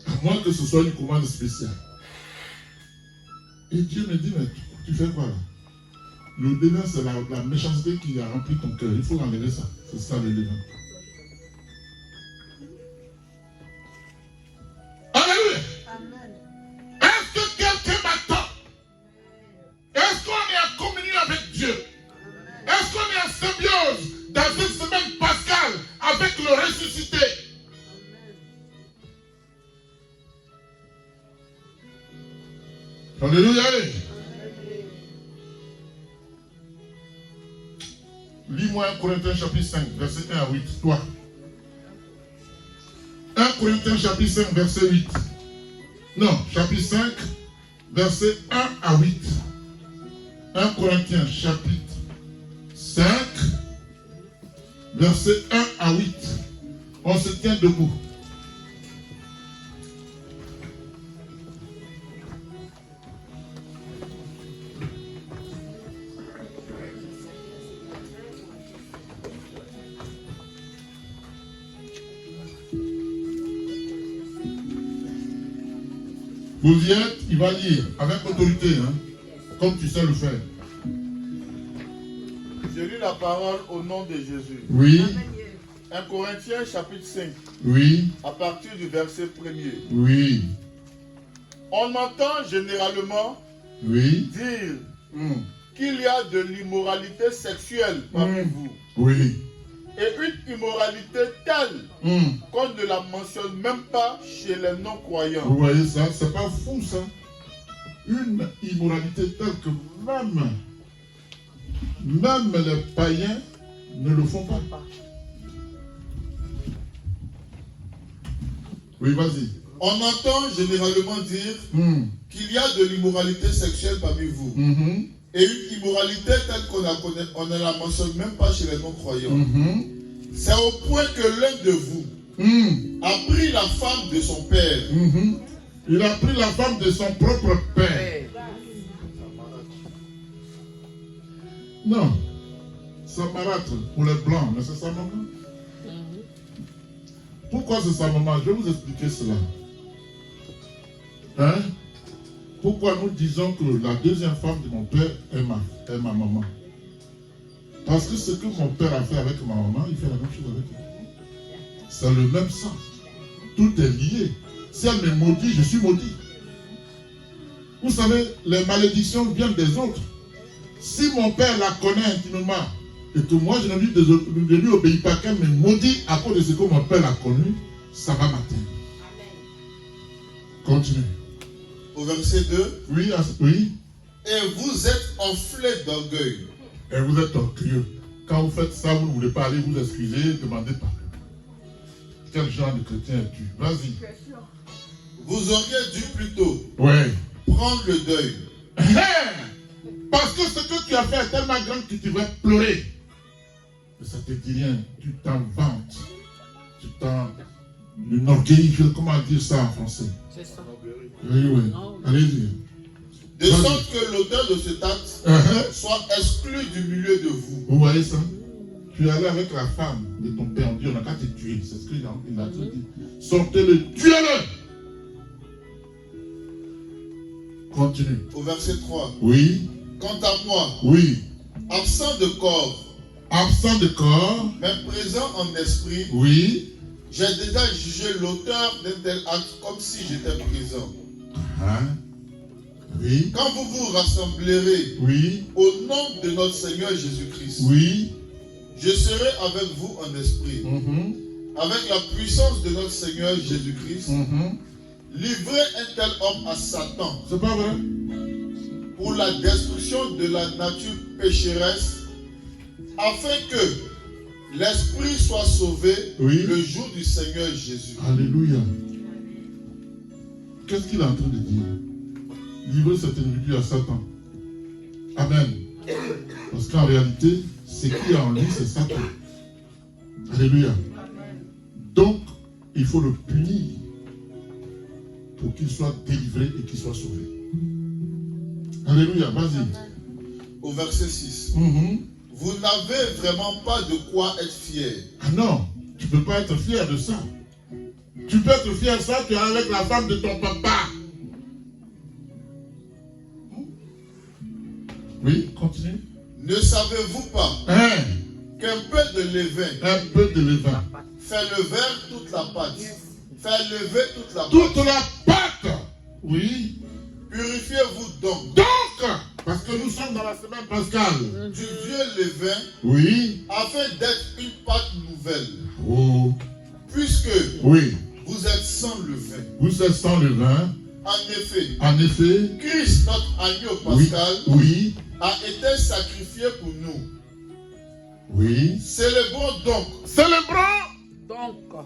À moins que ce soit une commande spéciale. Et Dieu me dit, mais tu fais quoi là? Le levain, c'est la méchanceté qui a rempli ton cœur. Il faut enlever ça. C'est ça le levain. Alléluia. Est-ce que quelqu'un m'attend? Est-ce qu'on est en communion avec Dieu? Est-ce qu'on est en symbiose dans cette semaine pascale avec le ressuscité? Alléluia. Lis-moi 1 Corinthiens chapitre 5, verset 1 à 8. Toi. 1 Corinthiens chapitre 5, verset 8. Non, chapitre 5, verset 1 à 8. 1 Corinthiens chapitre 5, verset 1 à 8. On se tient debout. Vous y êtes, il va lire avec autorité, hein, comme tu sais le faire.
Je lis la parole au nom de Jésus.
Oui.
1 Corinthiens chapitre 5,
Oui.
à partir du verset 1er.
Oui.
On entend généralement
Oui.
dire qu'il y a de l'immoralité sexuelle parmi vous.
Oui.
Et une immoralité telle qu'on ne la mentionne même pas chez les non-croyants.
Vous voyez ça? C'est pas fou ça? Une immoralité telle que même les païens ne le font pas. Oui, vas-y.
On entend généralement dire qu'il y a de l'immoralité sexuelle parmi vous. Et une immoralité telle qu'on ne la mentionne même pas chez les non-croyants. C'est au point que l'un de vous a pris la femme de son père.
Il a pris la femme de son propre père. Non. Samarâtre pour les blancs, mais c'est sa maman. Pourquoi c'est sa maman? Je vais vous expliquer cela. Hein? Pourquoi nous disons que la deuxième femme de mon père est ma maman? Parce que ce que mon père a fait avec ma maman, il fait la même chose avec elle. C'est le même sang. Tout est lié. Si elle me maudit, je suis maudit. Vous savez, les malédictions viennent des autres. Si mon père la connaît intimement et que moi je ne lui obéis pas, qu'elle me maudit à cause de ce que mon père a connu, ça va m'atteindre. Continue.
Au verset 2.
Oui, oui.
Et vous êtes enflés d'orgueil.
Et vous êtes orgueilleux. Quand vous faites ça, vous ne voulez pas aller vous excuser, demandez pardon. Quel genre de chrétien es-tu? Vas-y.
Vous auriez dû plutôt prendre le deuil.
Parce que ce que tu as fait est tellement grand que tu vas pleurer. Mais ça te dit rien. Tu t'en vantes. Tu t'en orgueillis. Comment dire ça en français?
C'est ça.
Oui. Allez-y.
De sorte que l'auteur de cet acte soit exclu du milieu de vous.
Vous voyez ça? Tu es allé avec la femme de ton père. On dit, on n'a qu'à te tuer. C'est ce qu'il a dit. Sortez-le, tuez-le. Continue.
Au verset 3.
Oui.
Quant à moi, absent de corps, mais présent en esprit, j'ai déjà jugé l'auteur d'un tel acte comme si j'étais présent. Quand vous vous rassemblerez au nom de notre Seigneur Jésus-Christ, je serai avec vous en esprit, avec la puissance de notre Seigneur Jésus-Christ, livrer un tel homme à Satan.
C'est pas vrai?
Pour la destruction de la nature pécheresse, afin que l'esprit soit sauvé le jour du Seigneur Jésus.
Alléluia. Qu'est-ce qu'il est en train de dire? Livrer cet individu à Satan. Amen. Parce qu'en réalité, ce qui est en lui, c'est Satan. Alléluia. Donc, il faut le punir pour qu'il soit délivré et qu'il soit sauvé. Alléluia, vas-y.
Au verset 6. Vous n'avez vraiment pas de quoi être fier.
Ah non, tu ne peux pas être fier de ça. Tu peux être fier de ça, tu es avec la femme de ton papa. Oui, continue.
Ne savez-vous pas
Hein?
qu'un peu de levain
Un peu de levain.
fait lever toute la pâte? Fait lever toute la pâte.
Toute la pâte. Oui.
Purifiez-vous donc
Donc, parce que nous sommes dans la semaine pascale.
du vieux levain
Oui.
afin d'être une pâte nouvelle.
Oh.
Puisque
Oui.
vous êtes sans levain.
Vous êtes sans levain.
En effet,
En effet.
Christ, notre agneau
Oui.
pascal,
Oui.
a été sacrifié pour nous.
Oui.
Célébrons donc
Célébrons
Donc,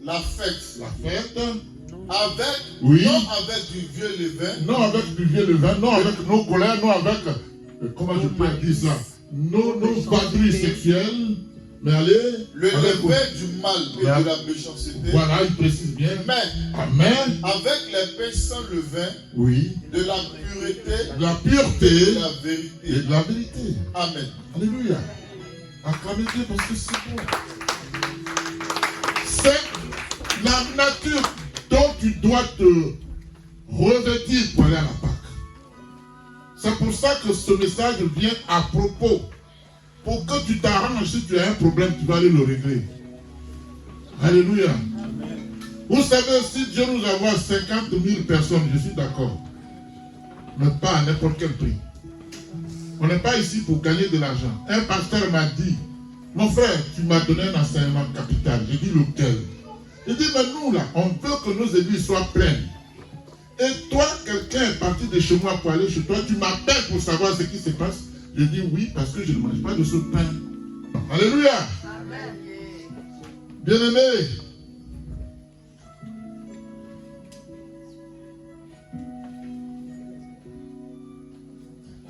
la fête
la fête.
avec,
Oui.
non avec du vieux levain,
Non avec du vieux levain, non avec nos colères, non avec, comment je peux dire ça, nos batteries sexuelles, mais allez,
le
avec-
levain du mal et
Voilà.
de la méchanceté,
voilà, il précise bien.
mais
Amen.
avec les pains sans levain,
Oui.
de la pureté
De la
et
pureté
de la
et
vérité.
de la vérité.
Amen.
Alléluia. Acclamez Dieu parce que c'est bon. C'est la nature dont tu dois te revêtir pour aller à la Pâque. C'est pour ça que ce message vient à propos. Pour que tu t'arranges, si tu as un problème, tu vas aller le régler. Alléluia. Vous savez, si Dieu nous envoie 50 000 personnes, je suis d'accord. Mais pas à n'importe quel prix. On n'est pas ici pour gagner de l'argent. Un pasteur m'a dit, mon frère, tu m'as donné un enseignement capital. J'ai dit lequel? Il dit, mais nous là, on veut que nos églises soient pleines. Et toi, quelqu'un est parti de chez moi pour aller chez toi, tu m'appelles pour savoir ce qui se passe. Je dis oui, parce que je ne mange pas de ce pain. Alléluia. Bien-aimé.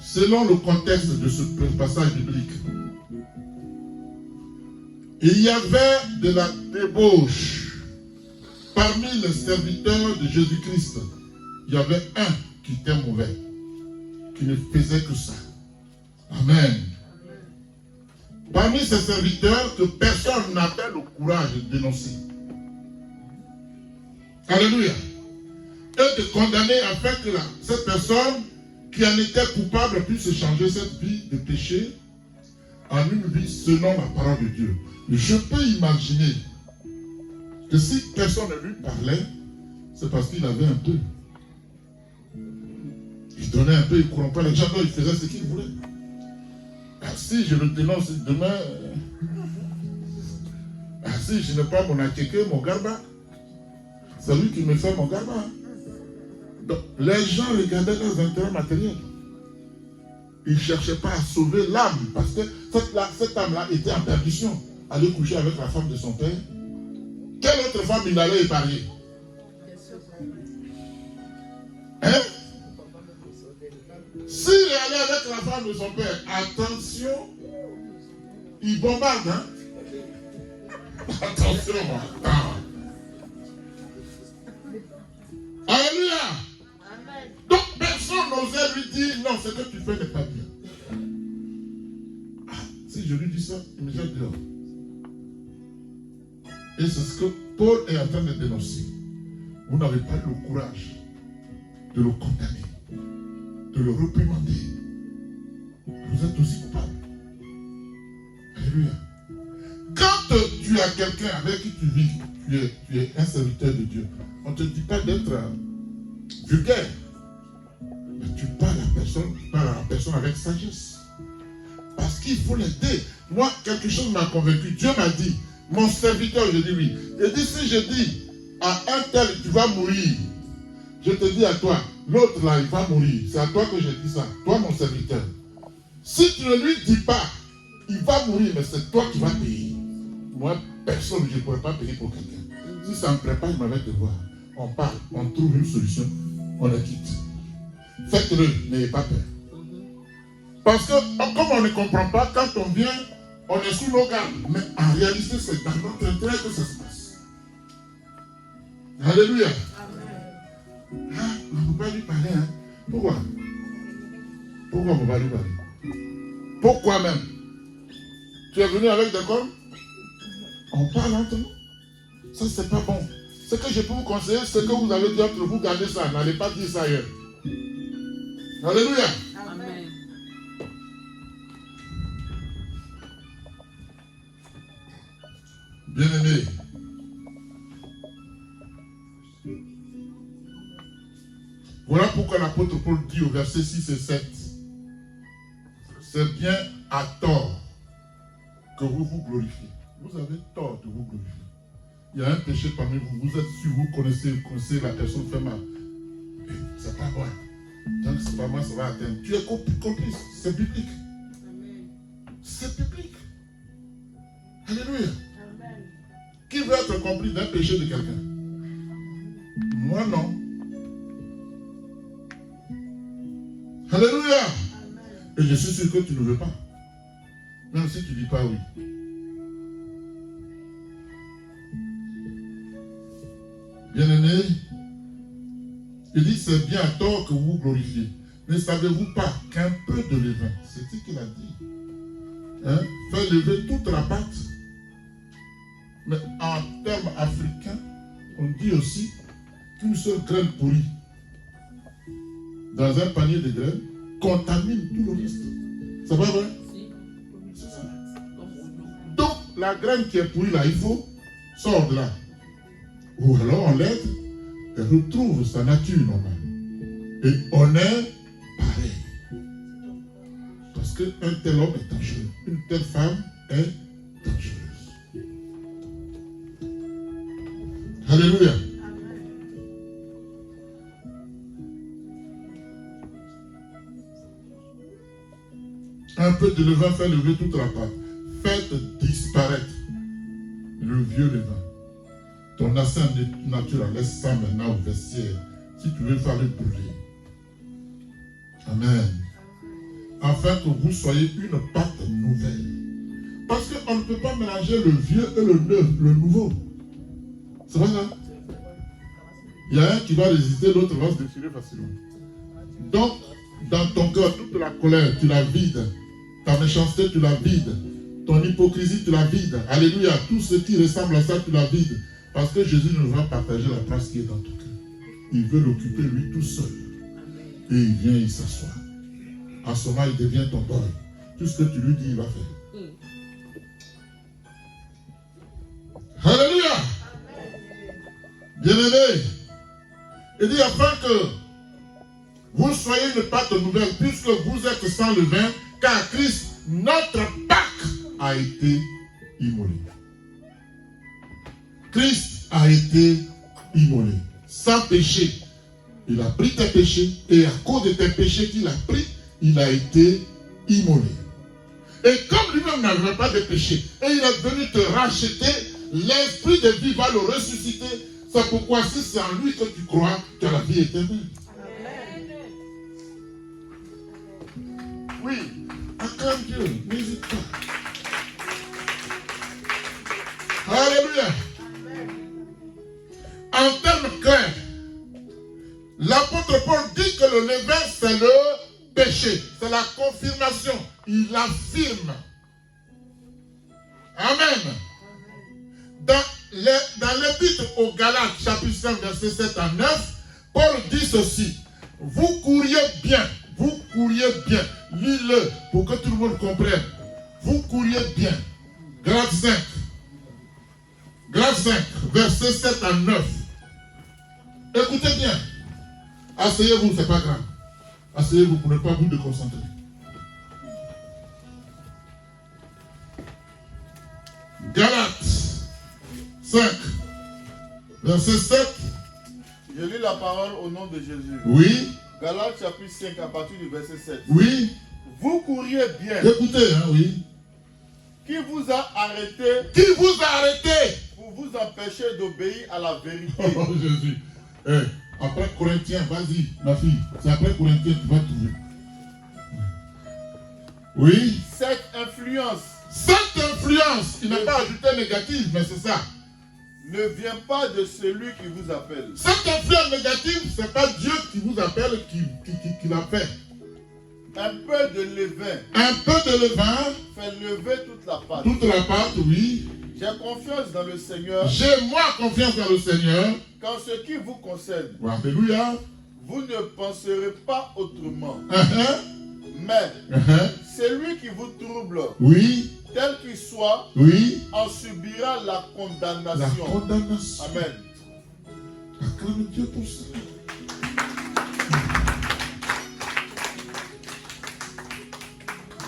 Selon le contexte de ce passage biblique, il y avait de la débauche. Parmi les serviteurs de Jésus-Christ, il y avait un qui était mauvais, qui ne faisait que ça. Amen. Parmi ces serviteurs que personne n'avait le courage de dénoncer. Alléluia. Et de condamner afin que cette personne qui en était coupable puisse changer cette vie de péché en une vie selon la parole de Dieu. Je peux imaginer que si personne ne lui parlait, c'est parce qu'il avait un peu. Il donnait un peu, il corrompait les gens, il faisait ce qu'il voulait. Si je le dénonce demain, si je n'ai pas mon akéké, mon garba, c'est lui qui me fait mon garba. Donc, les gens regardaient leurs intérêts matériels. Ils ne cherchaient pas à sauver l'âme, parce que cette âme-là était en perdition. Aller coucher avec la femme de son père. Quelle autre femme il allait épargner? Hein? S'il est allé avec la femme de son père, attention, il bombarde, hein? Attention, Alléluia. Donc personne n'osait lui dire non, ce que tu fais n'est pas bien. Si je lui dis ça, il me jette dehors. Et c'est ce que Paul est en train de dénoncer. Vous n'avez pas le courage de le condamner, de le réprimander. Vous êtes aussi coupable. Alléluia. Quand tu as quelqu'un avec qui tu vis, tu es un serviteur de Dieu, on ne te dit pas d'être vulgaire. Mais tu parles à la personne avec sagesse. Parce qu'il faut l'aider. Moi, quelque chose m'a convaincu. Dieu m'a dit, mon serviteur, je dis oui. Il dit, si je dis à un tel, tu vas mourir, je te dis à toi, l'autre là, il va mourir. C'est à toi que je dis ça. Toi, mon serviteur. Si tu ne lui dis pas, il va mourir, mais c'est toi qui vas payer. Moi, personne, je ne pourrais pas payer pour quelqu'un. Si ça me prépare, il m'avait devoir. On parle, on trouve une solution, on la quitte. Faites-le, n'ayez pas peur. Parce que, comme on ne comprend pas, quand on vient, on est sous nos gardes. Mais en réalité, c'est dans notre intérêt que ça se passe. Alléluia. Ah, on ne peut pas lui parler, hein. Pourquoi? Pourquoi on va lui parler? Pourquoi même? Tu es venu avec des corps? On parle entre nous. Ça, c'est pas bon. Ce que je peux vous conseiller, c'est que vous avez dit entre vous, gardez ça. N'allez pas dire ça ailleurs. Alléluia.
Amen.
Bien-aimé, voilà pourquoi l'apôtre Paul dit au verset 6 et 7, c'est bien à tort que vous vous glorifiez. Vous avez tort de vous glorifier. Il y a un péché parmi vous, vous êtes sûr, vous connaissez la personne fait mal. C'est pas moi. Donc c'est pas moi, ça va atteindre. Tu es complice, c'est biblique. C'est biblique. Alléluia. Qui veut être complice d'un péché de quelqu'un? Moi non. Alléluia. Et je suis sûr que tu ne veux pas. Même si tu ne dis pas oui. Bien-aimé, il dit c'est bien à tort que vous vous glorifiez. Ne savez-vous pas qu'un peu de levain, c'est ce qu'il a dit, hein, fait lever toute la pâte. Mais en termes africains, on dit aussi qu'une seule graine pourrie dans un panier de graines contamine tout le reste. C'est pas vrai? C'est ça. Donc, la graine qui est pourrie là, il faut sortir de là. Ou alors on l'aide et retrouve sa nature normale. Et on est pareil. Parce qu'un tel homme est dangereux. Une telle femme est dangereuse. Alléluia. Un peu de levain fait lever toute la pâte. Faites disparaître le vieux levain. Ton ancien naturel, laisse ça maintenant au vestiaire. Si tu veux faire le brûler. Amen. Afin que vous soyez une pâte nouvelle. Parce qu'on ne peut pas mélanger le vieux et le nouveau. C'est pas ça? Il y a un qui va résister, l'autre va se déchirer facilement. Donc, dans ton cœur, toute la colère, tu la vides. Ta méchanceté, tu la vides. Ton hypocrisie, tu la vides. Alléluia. Tout ce qui ressemble à ça, tu la vides. Parce que Jésus ne va partager la place qui est dans ton cœur. Il veut l'occuper lui tout seul. Et il vient, il s'assoit. À ce moment, il devient ton boy. Tout ce que tu lui dis, il va faire. Alléluia. Bien-aimé. Il dit afin que vous soyez une pâte nouvelle, puisque vous êtes sans levain, car Christ, notre Pâque, a été immolé. Christ a été immolé, sans péché. Il a pris tes péchés, et à cause de tes péchés qu'il a pris, il a été immolé. Et comme lui-même n'avait pas de péché, et il est venu te racheter, l'esprit de vie va le ressusciter. C'est pourquoi si c'est en lui que tu crois, tu as la vie éternelle. Oui, acclame Dieu, n'hésite pas. Alléluia. En termes clairs, l'apôtre Paul dit que le levain, c'est le péché. C'est la confirmation. Il affirme. Amen. Dans l'épître aux Galates, chapitre 5, verset 7 à 9, Paul dit ceci. Vous couriez bien. Lis-le pour que tout le monde comprenne. Vous couriez bien. Galates 5. Galates 5, verset 7 à 9. Écoutez bien. Asseyez-vous, c'est pas grave. Asseyez-vous pour ne pas vous déconcentrer. Galates 5, verset 7.
Je lis la parole au nom de Jésus.
Oui.
Galates chapitre 5 à partir du verset 7.
Oui.
Vous couriez bien.
Écoutez, hein, oui.
Qui vous a arrêté?
Qui vous a arrêté?
Pour vous empêcher d'obéir à la vérité.
Oh Jésus. Après Corinthiens, vas-y, ma fille. C'est après Corinthiens que tu vas trouver. Oui.
Cette influence.
Cette influence, il n'a pas ajouté négative, mais c'est ça.
Ne vient pas de celui qui vous appelle.
Cette influence négative, ce n'est pas Dieu qui vous appelle, qui l'a fait.
Un peu de levain
Un peu de levain,
fait lever toute la pâte.
toute la pâte, oui.
J'ai confiance dans le Seigneur
J'ai moi confiance dans le Seigneur.
qu'en ce qui vous concerne,
Alléluia.
vous ne penserez pas autrement.
Uh-huh.
Mais
Uh-huh.
celui qui vous trouble,
Oui,
tel qu'il soit,
oui.
en subira la
La
condamnation.
condamnation.
Amen.
Acclame Dieu pour ça.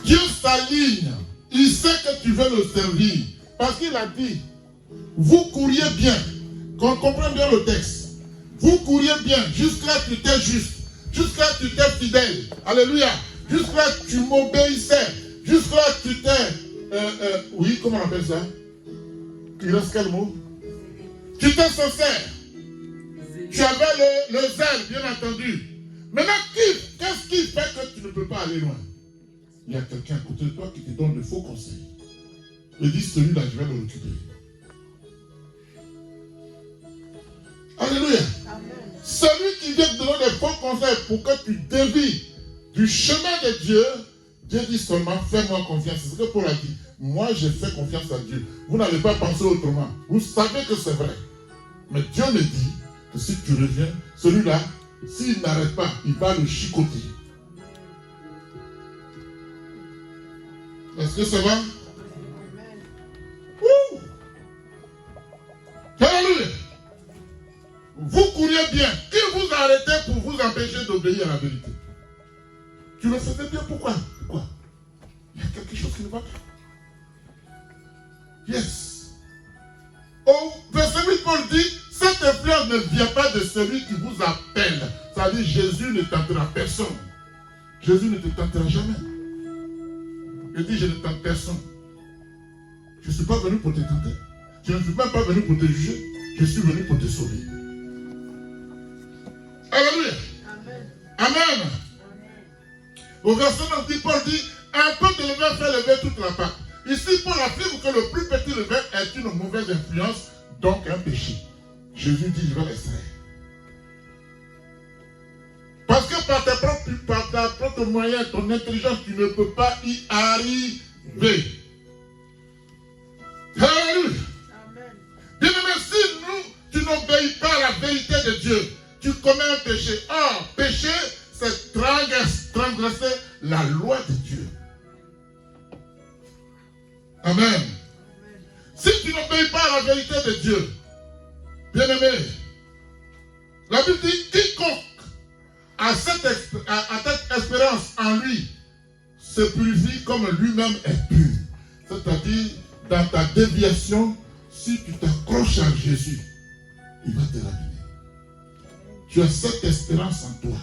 Dieu s'aligne. Il sait que tu veux le servir. Parce qu'il a dit, vous couriez bien. Qu'on comprenne bien le texte. Vous couriez bien. Jusque-là, tu étais juste. Jusque-là, tu étais fidèle. Alléluia. Jusque-là, tu m'obéissais. Jusque-là, tu étais... oui, comment on appelle ça? Il reste quel mot? Tu étais sincère. Tu avais le zèle, bien entendu. Maintenant, qu'est-ce qui fait que tu ne peux pas aller loin? Il y a quelqu'un à côté de toi qui te donne de faux conseils. Et dit, celui-là, je vais le récupérer. Alléluia. Celui qui vient te donner des faux conseils pour que tu dévies du chemin de Dieu, Dieu dit seulement, fais-moi confiance. C'est ce que Paul a dit. Moi, j'ai fait confiance à Dieu. Vous n'allez pas penser autrement. Vous savez que c'est vrai. Mais Dieu me dit que si tu reviens, celui-là, s'il n'arrête pas, il va le chicoter. Est-ce que ça va? Ouh! Alléluia! Vous couriez bien. Qui vous a arrêté pour vous empêcher d'obéir à la vérité? Tu le faisais bien, pourquoi? Pourquoi? Il y a quelque chose qui ne va pas. Yes. Au verset 8, Paul dit, cette influence ne vient pas de celui qui vous appelle. Ça veut dire Jésus ne tentera personne. Jésus ne te tentera jamais. Il dit, je ne tente personne. Je ne suis pas venu pour te tenter. Je ne suis même pas venu pour te juger. Je suis venu pour te sauver. Alléluia. Amen. Amen. Au verset 9, Paul dit, un peu de levain fait lever toute la pâte. Ici, Paul affirme que le plus petit levain est une mauvaise influence, donc un péché. Jésus dit, je vais l'extraire. Parce que par ta propre moyen, ton intelligence, tu ne peux pas y arriver. Alléluia. Bien aimé, si tu n'obéis pas à la vérité de Dieu, tu commets un péché. Or, péché, c'est transgresser la loi de Dieu. Amen. Si tu n'obéis pas à la vérité de Dieu, bien aimé, la Bible dit, quiconque a cette espérance en lui se purifie comme lui-même est pur. C'est-à-dire, dans ta déviation, si tu t'accroches à Jésus, il va te ramener. Tu as cette espérance en toi.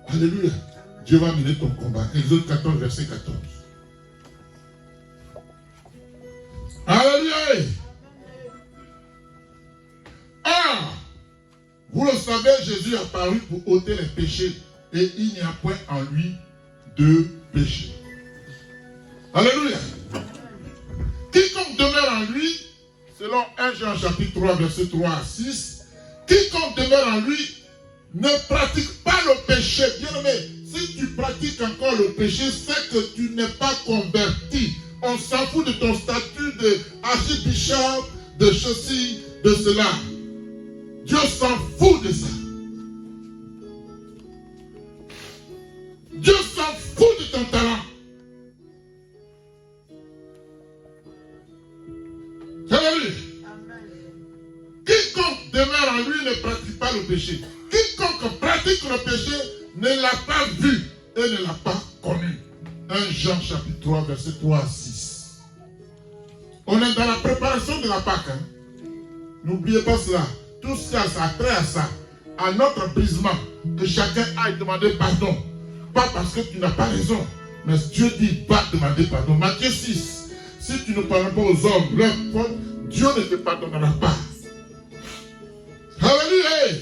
Alléluia. Dieu va mener ton combat. Exode 14, verset 14. Alléluia. Ah, vous le savez, Jésus est apparu pour ôter les péchés et il n'y a point en lui de péché. Alléluia. Quiconque demeure en lui, selon 1 Jean chapitre 3, verset 3 à 6, quiconque demeure en lui ne pratique pas le péché. Bien aimé, si tu pratiques encore le péché, c'est que tu n'es pas converti. On s'en fout de ton statut de archibishop, de ceci, de cela. Dieu s'en fout de ça. Dieu s'en fout de ton talent. Alléluia. Quiconque demeure en lui ne pratique pas le péché. Quiconque pratique le péché ne l'a pas vu et ne l'a pas connu. 1 Jean chapitre 3, verset 3 à 6. On est dans la préparation de la Pâque. Hein? N'oubliez pas cela. Tout ça, ça a trait à ça. À notre brisement. Que chacun aille demander pardon. Pas parce que tu n'as pas raison. Mais Dieu dit, va demander pardon. Matthieu 6. Si tu ne parles pas aux hommes, leur faute, Dieu ne te pardonnera pas. Alléluia.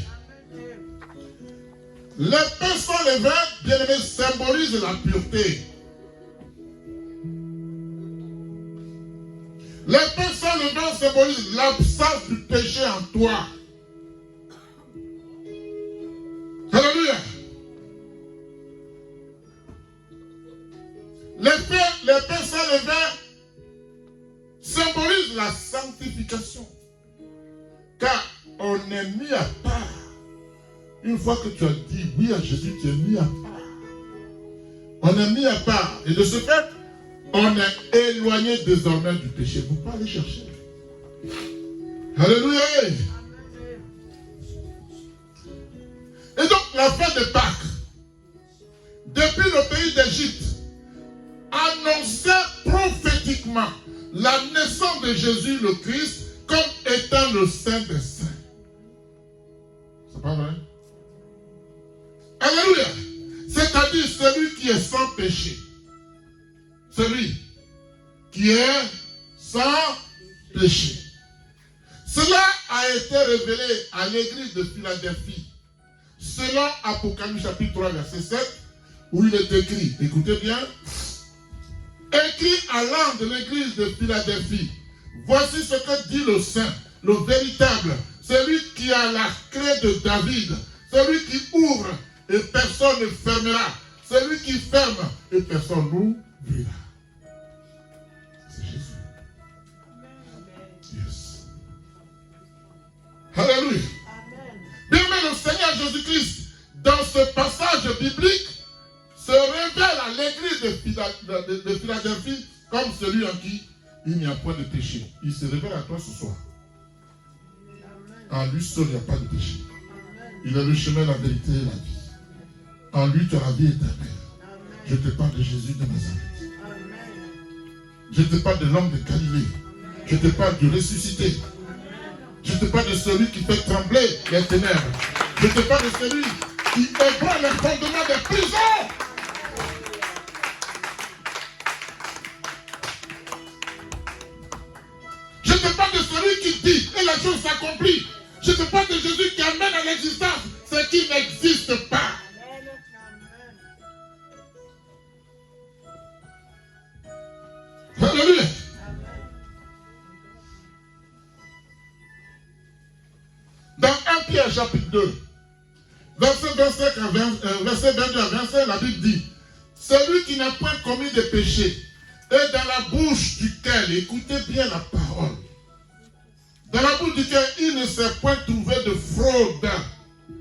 Les pains sans levain, bien aimé, symbolisent la pureté. Les pains sans levain symbolisent l'absence du péché en toi. Alléluia. Les pains sans levain symbolisent la sanctification. Car on est mis à part. Une fois que tu as dit oui à Jésus, tu es mis à part. On est mis à part. Et de ce fait, on est éloigné désormais du péché. Vous ne pouvez pas aller chercher. Alléluia. Et donc, la fête de Pâques, depuis le pays d'Égypte, annonçait prophétiquement la naissance de Jésus le Christ comme étant le Saint des Saints. C'est pas vrai? Alléluia. C'est-à-dire celui qui est sans péché. Celui qui est sans péché. Cela a été révélé à l'église de Philadelphie, selon Apocalypse chapitre 3, verset 7, où il est écrit, écoutez bien, écrit à l'âme de l'église de Philadelphie, voici ce que dit le Saint, le véritable, celui qui a la clé de David, celui qui ouvre et personne ne fermera, celui qui ferme et personne n'ouvrira. C'est Jésus. Yes. Alléluia. Bien, mais le Seigneur Jésus-Christ, dans ce passage biblique, se révèle à l'église de Philadelphie comme celui en qui il n'y a point de péché. Il se révèle à toi ce soir. En lui seul, il n'y a pas de péché. Il est le chemin, la vérité et la vie. En lui, tu as la vie éternelle. Je te parle de Jésus de Nazareth. Je te parle de l'homme de Galilée. Je te parle du ressuscité. Je te parle de celui qui fait trembler les ténèbres. Je te parle de celui qui ébranle les fondements des prisons. Je te parle de celui qui dit et la chose s'accomplit. Je te parle de Jésus qui amène à l'existence ce qui n'existe pas. Alléluia. Dans 1 Pierre chapitre 2, verset 22 à 25, la Bible dit, celui qui n'a point commis de péché et dans la bouche duquel, écoutez bien la parole, dans la bouche duquel il ne s'est point trouvé de fraude,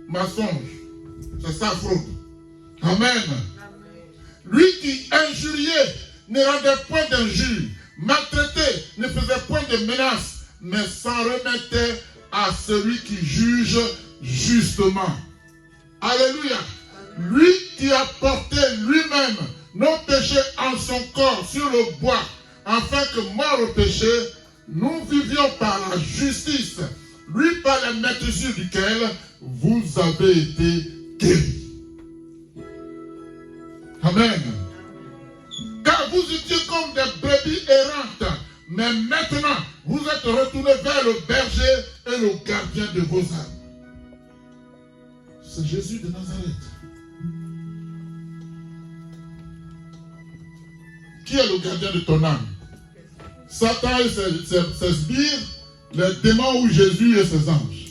mensonge. C'est ça, fraude. Amen. Lui qui injuriait ne rendait point d'injure, maltraitait, ne faisait point de menaces, mais s'en remettait à celui qui juge justement. Alléluia. Lui qui a porté lui-même nos péchés en son corps sur le bois, afin que mort au péché, nous vivions par la justice, lui par la maîtrise duquel vous avez été guéris. Amen. Car vous étiez comme des brebis errantes, mais maintenant vous êtes retournés vers le berger et le gardien de vos âmes. C'est Jésus de Nazareth. Qui est le gardien de ton âme? Satan et ses sbires, les démons ou Jésus et ses anges?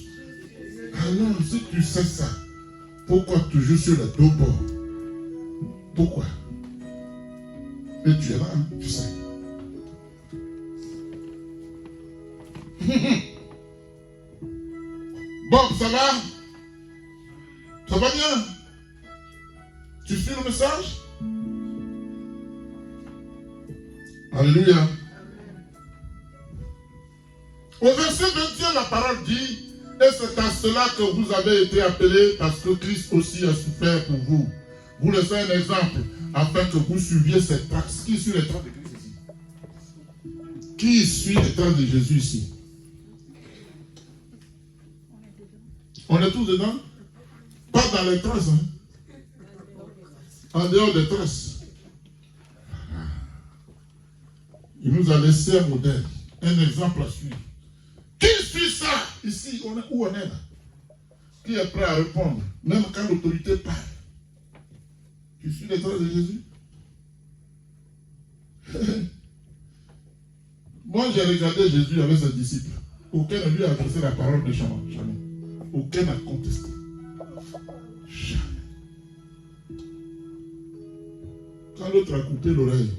Alors, si tu sais ça, pourquoi tu joues sur les deux bords? Pourquoi? Et tu es là, hein, tu sais. Bob, ça va? Ça va bien? Tu suis le message? Alléluia. Au verset 21, la parole dit, et c'est à cela que vous avez été appelés, parce que Christ aussi a souffert pour vous. Vous laissez un exemple, afin que vous suiviez cette trace. Qui suit les traces de Christ ici? Qui suit les traces de Jésus ici? On est tous dedans? Pas dans les traces, hein? En dehors des traces. Il nous a laissé un modèle, un exemple à suivre. Qui suit ça? Ici, où on est là? Qui est prêt à répondre, même quand l'autorité parle? Tu suis les traces de Jésus? Moi, j'ai regardé Jésus avec ses disciples. Aucun ne lui a adressé la parole de jamais. Jamais. Aucun n'a contesté. Jamais. Quand l'autre a coupé l'oreille,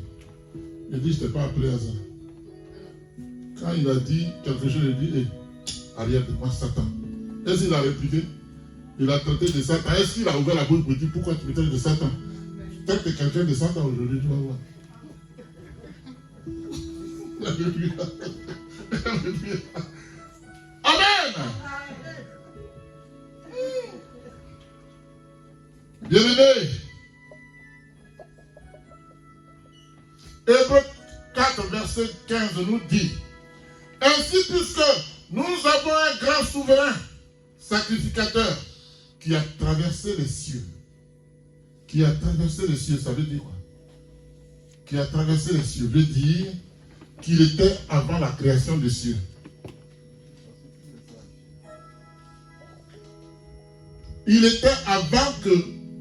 il dit, je ne t'ai pas appelé à ça. Quand il a dit quelque chose, il dit, arrière de moi, Satan. Est-ce qu'il a répliqué? Il a traité de Satan. Est-ce qu'il a ouvert la bouche pour dire, pourquoi tu me traites de Satan? Traite quelqu'un de Satan aujourd'hui, tu vas voir. Alléluia. Alléluia. Amen. Bien-aimés, Hébreux 4, verset 15 nous dit, ainsi puisque nous avons un grand souverain, sacrificateur, qui a traversé les cieux. Qui a traversé les cieux, ça veut dire quoi? Qui a traversé les cieux veut dire qu'il était avant la création des cieux. Il était avant que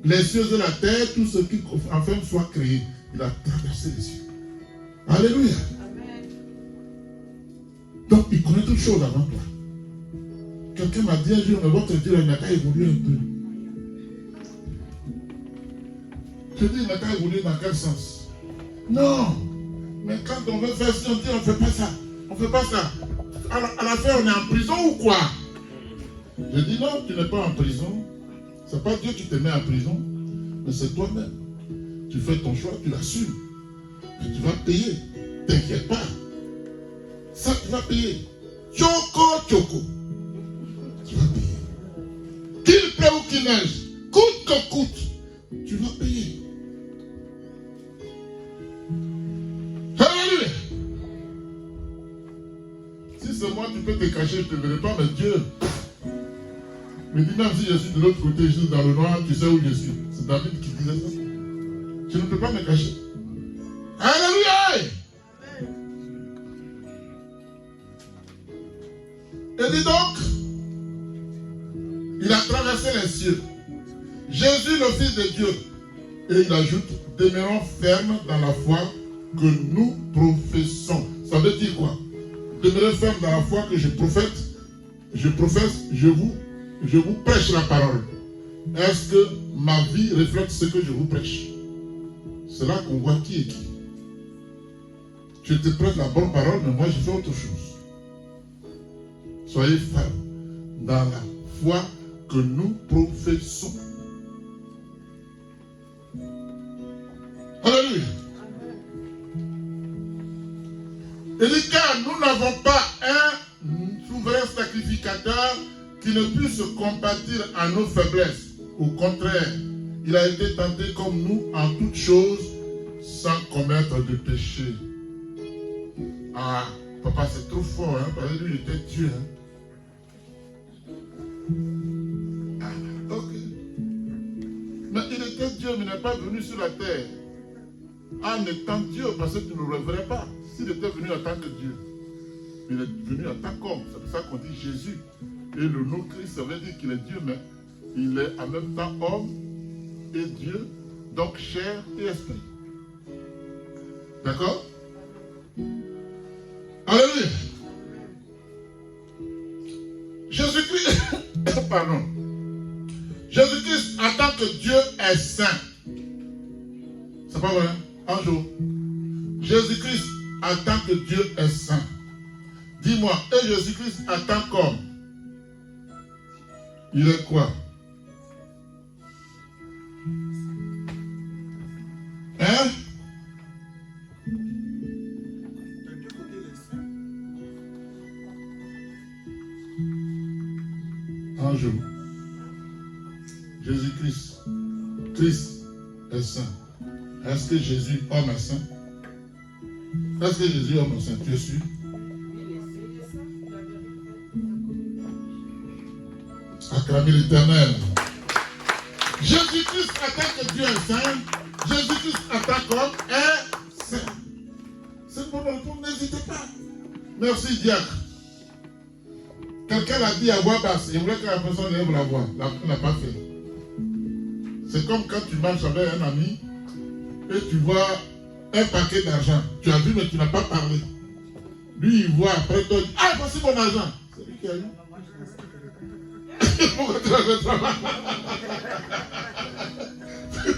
les cieux et la terre, tout ce qui enfin soit créé. Il a traversé les cieux. Alléluia.
Amen.
Donc il connaît toutes choses avant toi. Quelqu'un m'a dit un jour, mais votre Dieu n'a qu'à évoluer un peu. Je dis, il n'a qu'à évoluer dans quel sens? Non. Mais quand on veut faire ça, on dit, on ne fait pas ça. On ne fait pas ça. À la fin, on est en prison ou quoi? Je dis, non, tu n'es pas en prison. Ce n'est pas Dieu qui te met en prison, mais c'est toi-même. Tu fais ton choix, tu l'assumes. Et tu vas payer. T'inquiète pas. Ça, tu vas payer. Choco, choco. Tu vas payer. Qu'il pleuve ou qu'il neige, coûte que coûte, tu vas payer. Alléluia. Si c'est moi, tu peux te cacher, je ne te verrai pas, mais Dieu. Mais dis, même si je suis de l'autre côté, je suis dans le noir, tu sais où je suis. C'est David qui disait ça. Je ne peux pas me cacher. Alléluia. Et dis donc, il a traversé les cieux. Jésus, le Fils de Dieu. Et il ajoute, demeurons fermes dans la foi que nous professons. Ça veut dire quoi? Demeurez fermes dans la foi que je professe, je vous prêche la parole. Est-ce que ma vie reflète ce que je vous prêche? C'est là qu'on voit qui est qui. Je te prête la bonne parole, mais moi je fais autre chose. Soyez fermes dans la foi que nous professons. Alléluia. Il dit, car nous n'avons pas un souverain sacrificateur qui ne puisse se compatir à nos faiblesses. Au contraire, il a été tenté comme nous en toutes choses sans commettre de péché. Ah, papa, c'est trop fort, hein, parce que lui, il était Dieu. Hein. Ah, ok. Mais il était Dieu, mais il n'est pas venu sur la terre en étant Dieu, parce que tu ne le reverrais pas. S'il était venu en tant que Dieu, il est venu en tant qu'homme. C'est pour ça qu'on dit Jésus. Et le nom Christ, ça veut dire qu'il est Dieu, mais il est en même temps homme et Dieu, donc chair et esprit. D'accord? Alléluia. Jésus-Christ, pardon. Jésus-Christ, en tant que Dieu, est saint. C'est pas vrai? Un jour. Jésus-Christ, en tant que Dieu, est saint. Dis-moi, et Jésus-Christ, en tant qu'homme, il est quoi? Hein? Un jour, Jésus-Christ, Christ est saint. Est-ce que Jésus, homme, est saint? Est-ce que Jésus, homme, est saint? Tu es sûr? Acclamez l'Éternel. Jésus-Christ, en tant que Dieu est saint, Jésus-Christ, en tant qu'homme, est saint. C'est une bonne réponse, n'hésitez pas. Merci, diacre. Quelqu'un l'a dit à voix basse. Il voulait que la personne lève la voix. Il n'a pas fait. C'est comme quand tu marches avec un ami et tu vois un paquet d'argent. Tu as vu, mais tu n'as pas parlé. Lui, il voit après toi, il dit, ah, voici mon argent. C'est lui qui a eu. Pourquoi tu l'as retrouvé?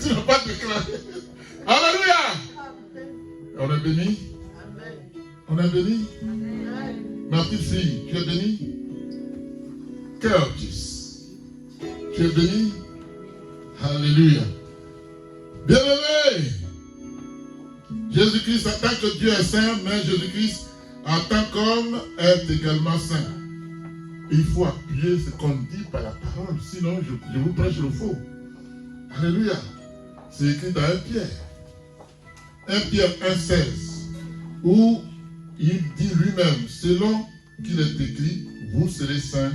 Tu n'as pas déclaré. Alléluia. On est béni? On est béni? Ma petite fille, tu es bénie? Curtis, tu es béni? Alléluia. Bien-aimé, Jésus-Christ, en tant que Dieu est saint, mais Jésus-Christ, en tant qu'homme, est également saint. Il faut appuyer ce qu'on dit par la parole, sinon je vous prêche le faux. Alléluia. C'est écrit dans 1 Pierre. 1 Pierre 1,16, où il dit lui-même, selon qu'il est écrit, vous serez saints,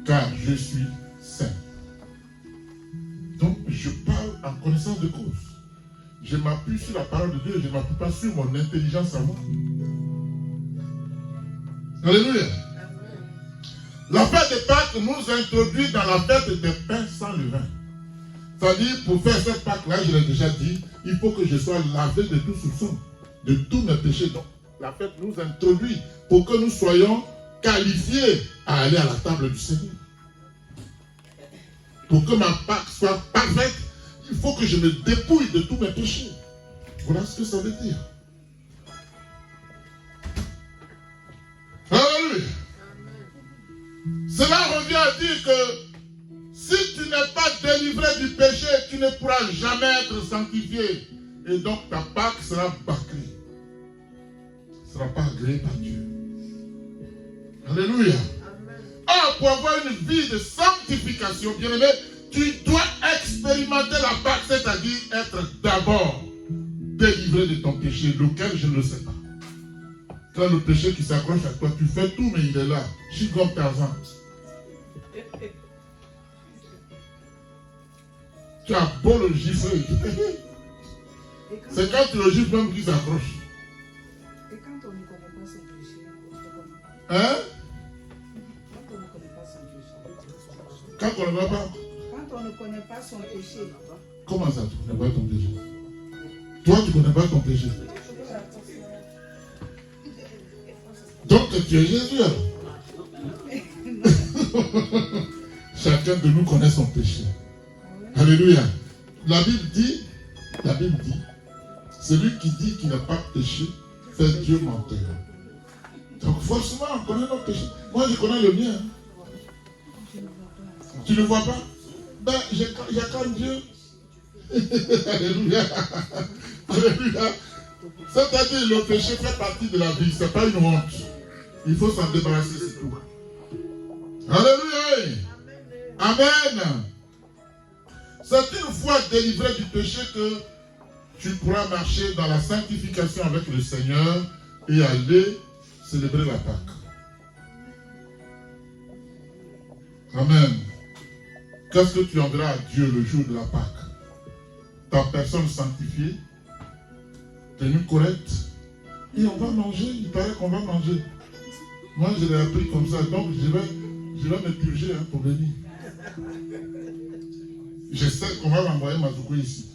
car je suis saint. Donc, je parle en connaissance de cause. Je m'appuie sur la parole de Dieu, je ne m'appuie pas sur mon intelligence à moi. Alléluia. La fête de Pâques nous introduit dans la fête des pains sans levain. C'est-à-dire, pour faire cette Pâque-là, je l'ai déjà dit, il faut que je sois lavé de tout soupçon, de tous mes péchés. Donc, la fête nous introduit pour que nous soyons qualifiés à aller à la table du Seigneur. Pour que ma Pâque soit parfaite, il faut que je me dépouille de tous mes péchés. Voilà ce que ça veut dire. Alléluia. Cela revient à dire que si tu n'es pas délivré du péché, tu ne pourras jamais être sanctifié. Et donc ta Pâque sera bâclée. Ne sera pas agréée par Dieu. Alléluia. Or, pour avoir une vie de sanctification, bien aimé, tu dois expérimenter la Pâque, c'est-à-dire être d'abord délivré de ton péché, lequel je ne le sais pas. Quand le péché qui s'accroche à toi, tu fais tout, mais il est là. Je suis comme Tarzan. Tu as beau le gifler. C'est quand tu le gifles même qu'il s'accroche.
Et quand on ne connaît pas son péché,
Hein?
quand on ne connaît pas son péché,
Quand on ne va pas.
quand on ne connaît pas son péché,
Comment ça, tu ne connais pas ton péché? Toi, tu ne connais pas ton péché. Donc, tu es Jésus alors. Chacun de nous connaît son péché. Alléluia. La Bible dit, celui qui dit qu'il n'a pas péché fait Dieu menteur. Donc forcément, on connaît notre péché. Moi, je connais le mien. Tu ne vois pas? Ben, j'acclame Dieu. Alléluia. Alléluia. C'est-à-dire, le péché fait partie de la vie. Ce n'est pas une honte. Il faut s'en débarrasser, c'est tout. Alléluia. Amen. C'est une fois délivré du péché que tu pourras marcher dans la sanctification avec le Seigneur et aller célébrer la Pâque. Amen. Qu'est-ce que tu rendras à Dieu le jour de la Pâque? Ta personne sanctifiée, tenue correcte, et on va manger. Il paraît qu'on va manger. Moi, je l'ai appris comme ça, donc je vais me purger pour venir. Je sais qu'on va m'envoyer ma zoukou ici.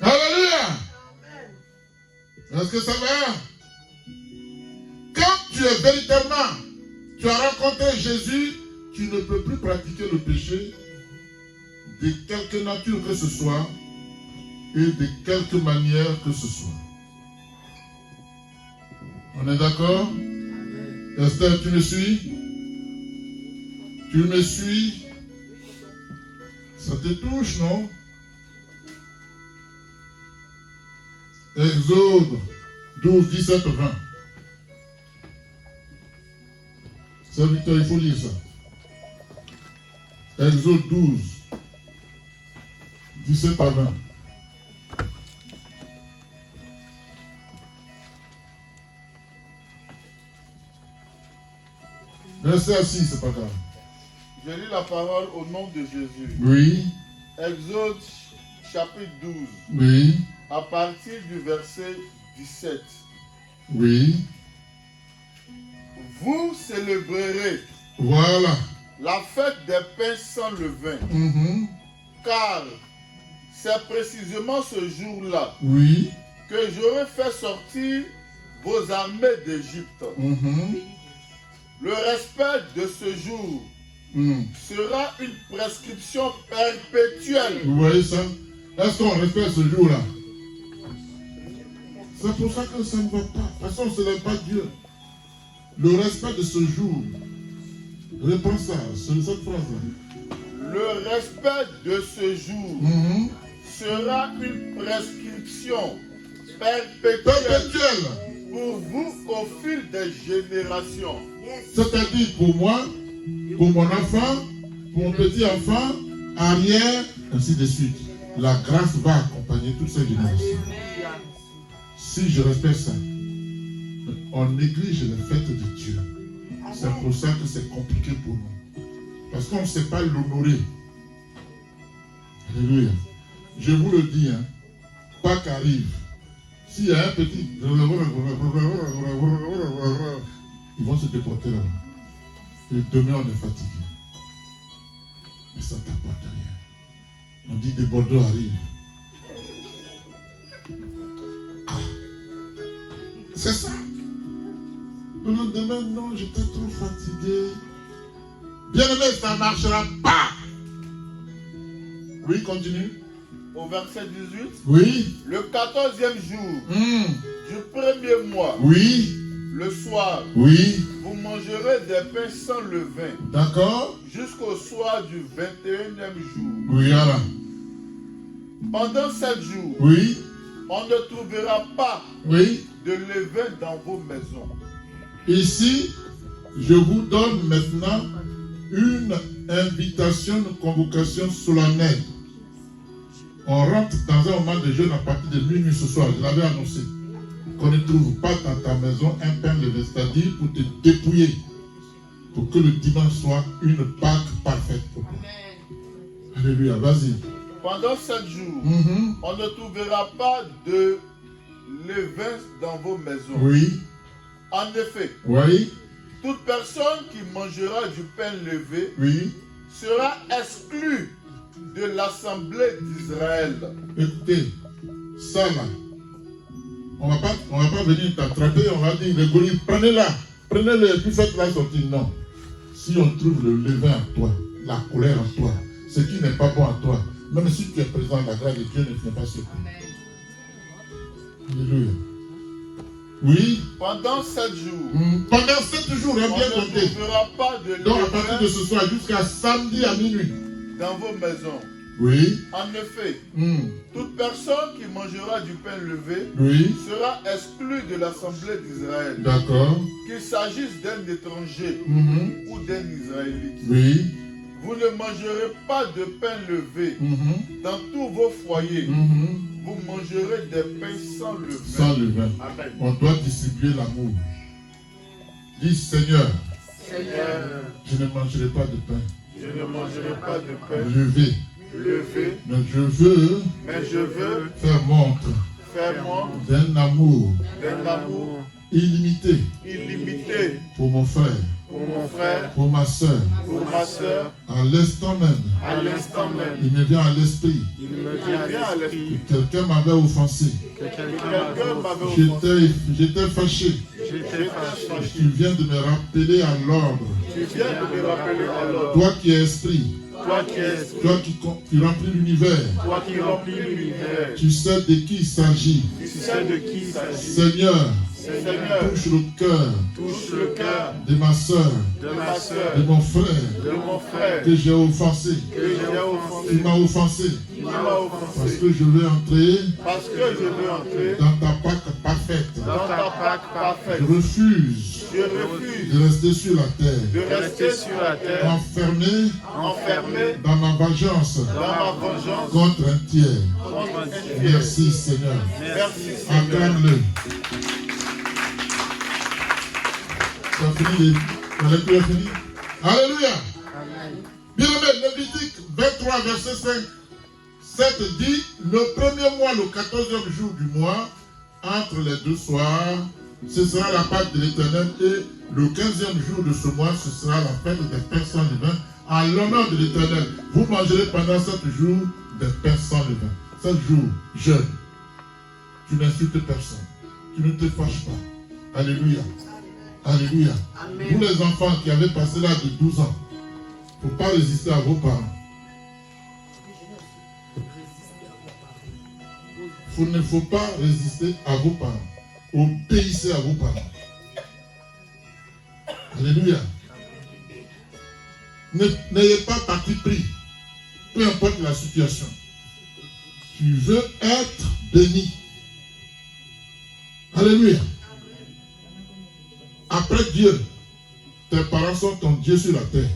Alléluia! Est-ce que ça va? Quand tu es véritablement, tu as rencontré Jésus, tu ne peux plus pratiquer le péché de quelque nature que ce soit et de quelque manière que ce soit. On est d'accord? Esther, tu me suis? Tu me suis? Ça te touche, non? Exode 12, 17, 20. Ça, Victor, il faut lire ça. Exode 12, 17 à 20. Restez assis, c'est pas grave.
Je lis la parole au nom de Jésus.
Oui,
Exode chapitre 12,
oui,
à partir du verset 17.
oui.
Vous célébrerez
Voilà.
la fête des pains sans levain,
Mhm.
car c'est précisément ce jour-là
Oui.
que j'aurai fait sortir vos armées d'Égypte.
Mhm.
Le respect de ce jour sera une prescription perpétuelle.
Vous voyez ça? Est-ce qu'on respecte ce jour-là? C'est pour ça que ça ne va pas. De toute façon, ce n'est pas Dieu. Le respect de ce jour. Réponds ça, c'est cette phrase-là.
Le respect de ce jour sera une prescription perpétuelle pour vous au fil des générations.
C'est-à-dire pour moi, pour mon enfant, pour mon petit-enfant, arrière, ainsi de suite. La grâce va accompagner toutes ces générations. Si je respecte ça, on néglige les fêtes de Dieu. C'est pour ça que c'est compliqué pour nous. Parce qu'on ne sait pas l'honorer. Alléluia. Je vous le dis, hein, Pâques arrive. S'il y a un petit... Ils vont se déporter là-bas. Et demain, on est fatigué. Mais ça ne t'apporte rien. On dit des Bordeaux arrivent. C'est ça. Le lendemain, non, j'étais trop fatigué. Bien aimé, ça ne marchera pas. Oui, continue.
Au verset 18.
Oui.
Le 14e jour du premier mois.
Oui.
Le soir.
Oui.
Vous mangerez des pains sans levain.
D'accord.
Jusqu'au soir du 21e jour.
Oui, alors.
Pendant 7 jours.
Oui.
On ne trouvera pas
Oui.
de levain dans vos maisons.
Ici, je vous donne maintenant une invitation, une convocation solennelle. On rentre dans un moment de jeûne à partir de minuit ce soir. Je l'avais annoncé. Qu'on ne trouve pas dans ta maison un pain levé, c'est-à-dire pour te dépouiller. Pour que le dimanche soit une Pâque parfaite pour toi. Alléluia, vas-y.
Pendant 7 jours, on ne trouvera pas de levain dans vos maisons.
Oui.
En effet,
Oui.
toute personne qui mangera du pain levé
Oui.
sera exclue de l'assemblée d'Israël.
Écoutez, ça là, on va pas venir t'attraper, on va dire, les gorilles, prenez-la, prenez-le et puis faites-la sortir. Non. Si on trouve le levain en toi, la colère en toi, ce qui n'est pas bon en toi, même si tu es présent, la grâce de Dieu ne fait pas ce coup. Alléluia. Oui.
Pendant 7 jours,
Pendant 7 jours,
on
bien
ne
compté.
trouvera pas de
Donc à partir de
levain
ce soir jusqu'à samedi à minuit.
dans vos maisons.
Oui.
En effet, toute personne qui mangera du pain levé
Oui.
sera exclue de l'assemblée d'Israël.
D'accord.
Qu'il s'agisse d'un étranger ou d'un Israélite.
Oui.
Vous ne mangerez pas de pain levé dans tous vos foyers. Vous mangerez des pains sans levain.
Sans levain.
Amen.
On doit distribuer l'amour. Dis Seigneur, je ne mangerai pas de pain
Je ne mangerai pas de pain
levé,
levé,
mais je veux
mais je veux
faire montre
faire montre
d'un amour
d'un amour
illimité
illimité
pour mon frère,
pour mon frère,
pour ma soeur.
pour ma soeur.
À l'instant même,
À l'instant même,
il me vient à l'esprit
il me vient à l'esprit
que quelqu'un m'avait offensé.
que quelqu'un m'avait offensé.
J'étais fâché.
J'étais fâché.
Tu viens de me rappeler à l'ordre.
Tu viens de me rappeler à l'ordre.
Toi qui es esprit,
Toi qui es esprit,
toi qui remplis l'univers,
toi qui remplis l'univers,
tu sais de qui il s'agit.
tu sais de qui il s'agit.
Seigneur,
Seigneur,
touche le cœur
touche le cœur
de ma soeur,
de ma soeur,
de mon frère
de mon frère
que j'ai offensé.
que j'ai
Tu
offensé.
m'as offensé
Il m'a
parce
offensé.
que je veux entrer
Parce que je veux entrer
dans ta Pâque parfaite.
dans ta Pâque parfaite.
Je refuse
Je refuse
de rester sur la
de
terre,
rester sur la terre,
enfermé
enfermé
dans ma vengeance
dans ma vengeance
contre un tiers.
contre un tiers.
Merci Seigneur.
Merci Seigneur.
Acclame-le. Ça finit, la lecture est finie. Alléluia. Bien aimé, Lévitique 23, verset 5. 7 dit, le premier mois, le 14e jour du mois, entre les deux soirs, ce sera la Pâque de l'Éternel, et le 15e jour de ce mois, ce sera la fête des pains sans levain, à l'honneur de l'Éternel. Vous mangerez pendant 7 jours des pains sans levain. 7 jours, jeûne. Tu n'insultes personne. Tu ne te fâches pas. Alléluia. Alléluia. Vous les enfants qui avez passé l'âge de 12 ans, Il ne faut pas résister à vos parents. Il ne faut pas résister à vos parents. Obéissez à vos parents. Alléluia. N'ayez pas parti pris. Peu importe la situation. Tu veux être béni. Alléluia. Après Dieu, tes parents sont ton Dieu sur la terre.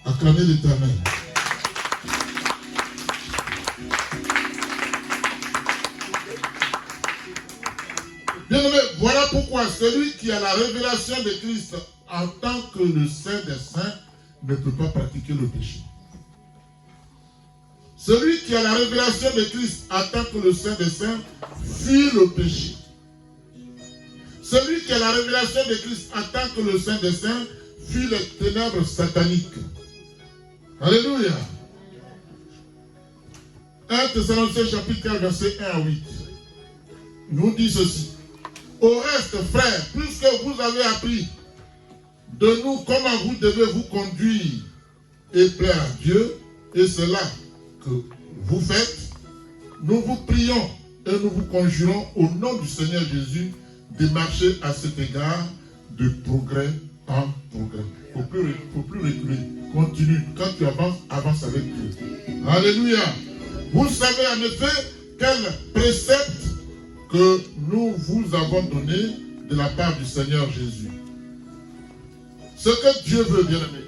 Acclamez l'Éternel. Bien-aimé, voilà pourquoi celui qui a la révélation de Christ en tant que le Saint des Saints ne peut pas pratiquer le péché. Celui qui a la révélation de Christ en tant que le Saint des Saints fuit le péché. Celui qui a la révélation de Christ en tant que le Saint des Saints fuit les ténèbres sataniques. Alléluia. 1 Thessaloniciens chapitre 4 verset 1 à 8 nous dit ceci. Au reste, frères, puisque vous avez appris de nous comment vous devez vous conduire et plaire à Dieu, et cela que vous faites, nous vous prions et nous vous conjurons au nom du Seigneur Jésus de marcher à cet égard de progrès en progrès. Il ne faut plus reculer. Continue. Quand tu avances, avance avec Dieu. Alléluia. Vous savez en effet quel précepte que nous vous avons donné de la part du Seigneur Jésus. Ce que Dieu veut, bien-aimé,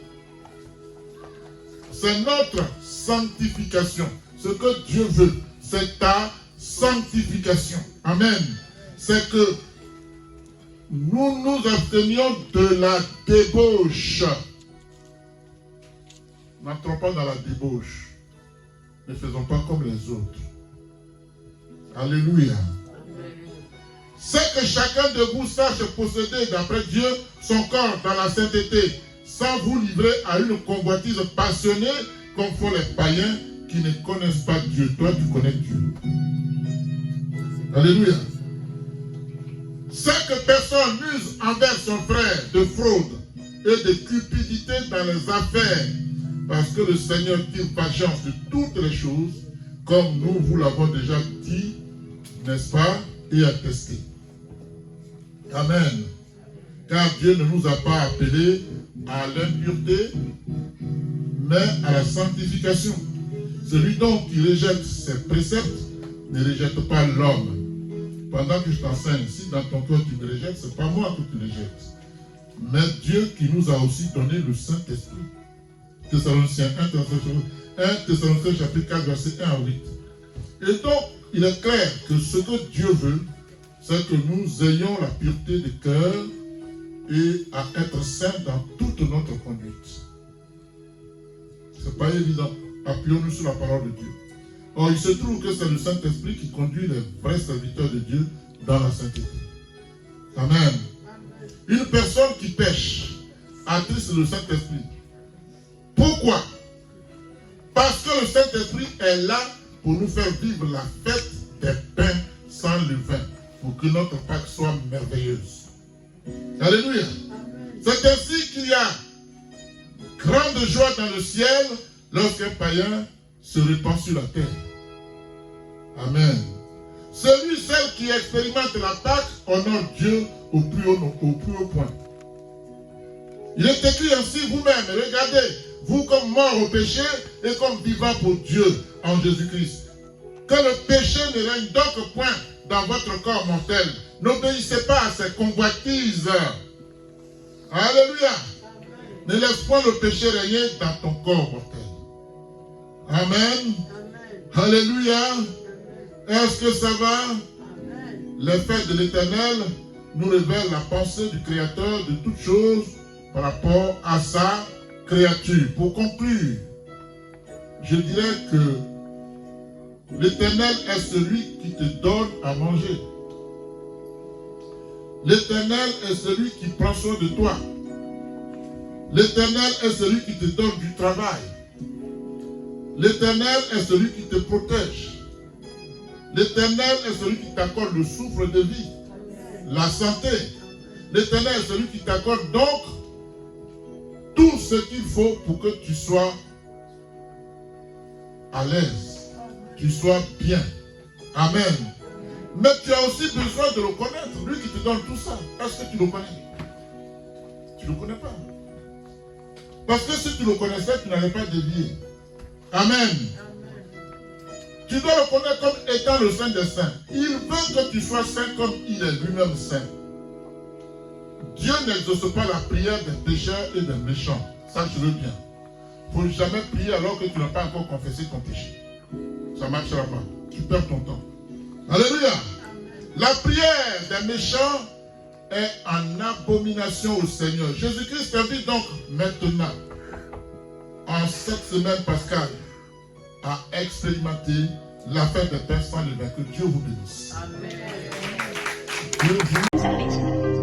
c'est notre sanctification. Ce que Dieu veut, c'est ta sanctification. Amen. C'est que nous nous abstenions de la débauche. N'entrons pas dans la débauche. Ne faisons pas comme les autres. Alléluia. C'est que chacun de vous sache posséder d'après Dieu son corps dans la sainteté, sans vous livrer à une convoitise passionnée comme font les païens qui ne connaissent pas Dieu. Toi, tu connais Dieu. Alléluia. C'est que personne n'use envers son frère de fraude et de cupidité dans les affaires, parce que le Seigneur tire vengeance de toutes les choses, comme nous vous l'avons déjà dit, n'est-ce pas, et attesté. Amen. Car Dieu ne nous a pas appelés à l'impureté, mais à la sanctification. Celui donc qui rejette ses préceptes ne rejette pas l'homme. Pendant que je t'enseigne, si dans ton cœur tu me rejettes, ce n'est pas moi que tu rejettes, mais Dieu qui nous a aussi donné le Saint-Esprit. Thessaloniciens 1 Thessaloniciens chapitre 4 verset 1 à 8. Et donc, il est clair que ce que Dieu veut, c'est que nous ayons la pureté de cœur et à être saints dans toute notre conduite. Ce n'est pas évident. Appuyons-nous sur la parole de Dieu. Or, il se trouve que c'est le Saint-Esprit qui conduit les vrais serviteurs de Dieu dans la sainteté. Amen. Une personne qui pêche attriste le Saint-Esprit. Pourquoi? Parce que le Saint-Esprit est là pour nous faire vivre la fête des pains sans levain, pour que notre Pâque soit merveilleuse. Alléluia. C'est ainsi qu'il y a grande joie dans le ciel lorsqu'un païen se répand sur la terre. Amen. Celui, celle qui expérimente la Pâque honore Dieu au plus haut point. Il est écrit ainsi vous-même, regardez, vous comme morts au péché et comme vivants pour Dieu en Jésus-Christ. Que le péché ne règne donc point dans votre corps mortel. N'obéissez pas à ses convoitises. Alléluia. Ne laisse pas le péché régner dans ton corps mortel. Amen. Alléluia. Est-ce que ça va? Les faits de l'Éternel nous révèlent la pensée du Créateur de toutes choses par rapport à sa créature. Pour conclure, je dirais que l'Éternel est celui qui te donne à manger. L'Éternel est celui qui prend soin de toi. L'Éternel est celui qui te donne du travail. L'Éternel est celui qui te protège. L'Éternel est celui qui t'accorde le souffle de vie, la santé. L'Éternel est celui qui t'accorde donc tout ce qu'il faut pour que tu sois à l'aise, tu sois bien. Amen. Mais tu as aussi besoin de le connaître, lui qui te donne tout ça. Est-ce que tu le connais? Tu ne le connais pas. Parce que si tu le connaissais, tu n'allais pas dévier. Amen. Tu dois le connaître comme étant le Saint des Saints. Il veut que tu sois saint comme il est lui-même saint. Dieu n'exauce pas la prière des pécheurs et des méchants. Sache-le bien. Il ne faut jamais prier alors que tu n'as pas encore confessé ton péché. Ça ne marchera pas. Tu perds ton temps. Alléluia. La prière des méchants est en abomination au Seigneur. Jésus-Christ t'invite donc maintenant, en cette semaine pascale, à expérimenter la fête des Pères sans levain. Que Dieu vous bénisse.
Amen.
Dieu vous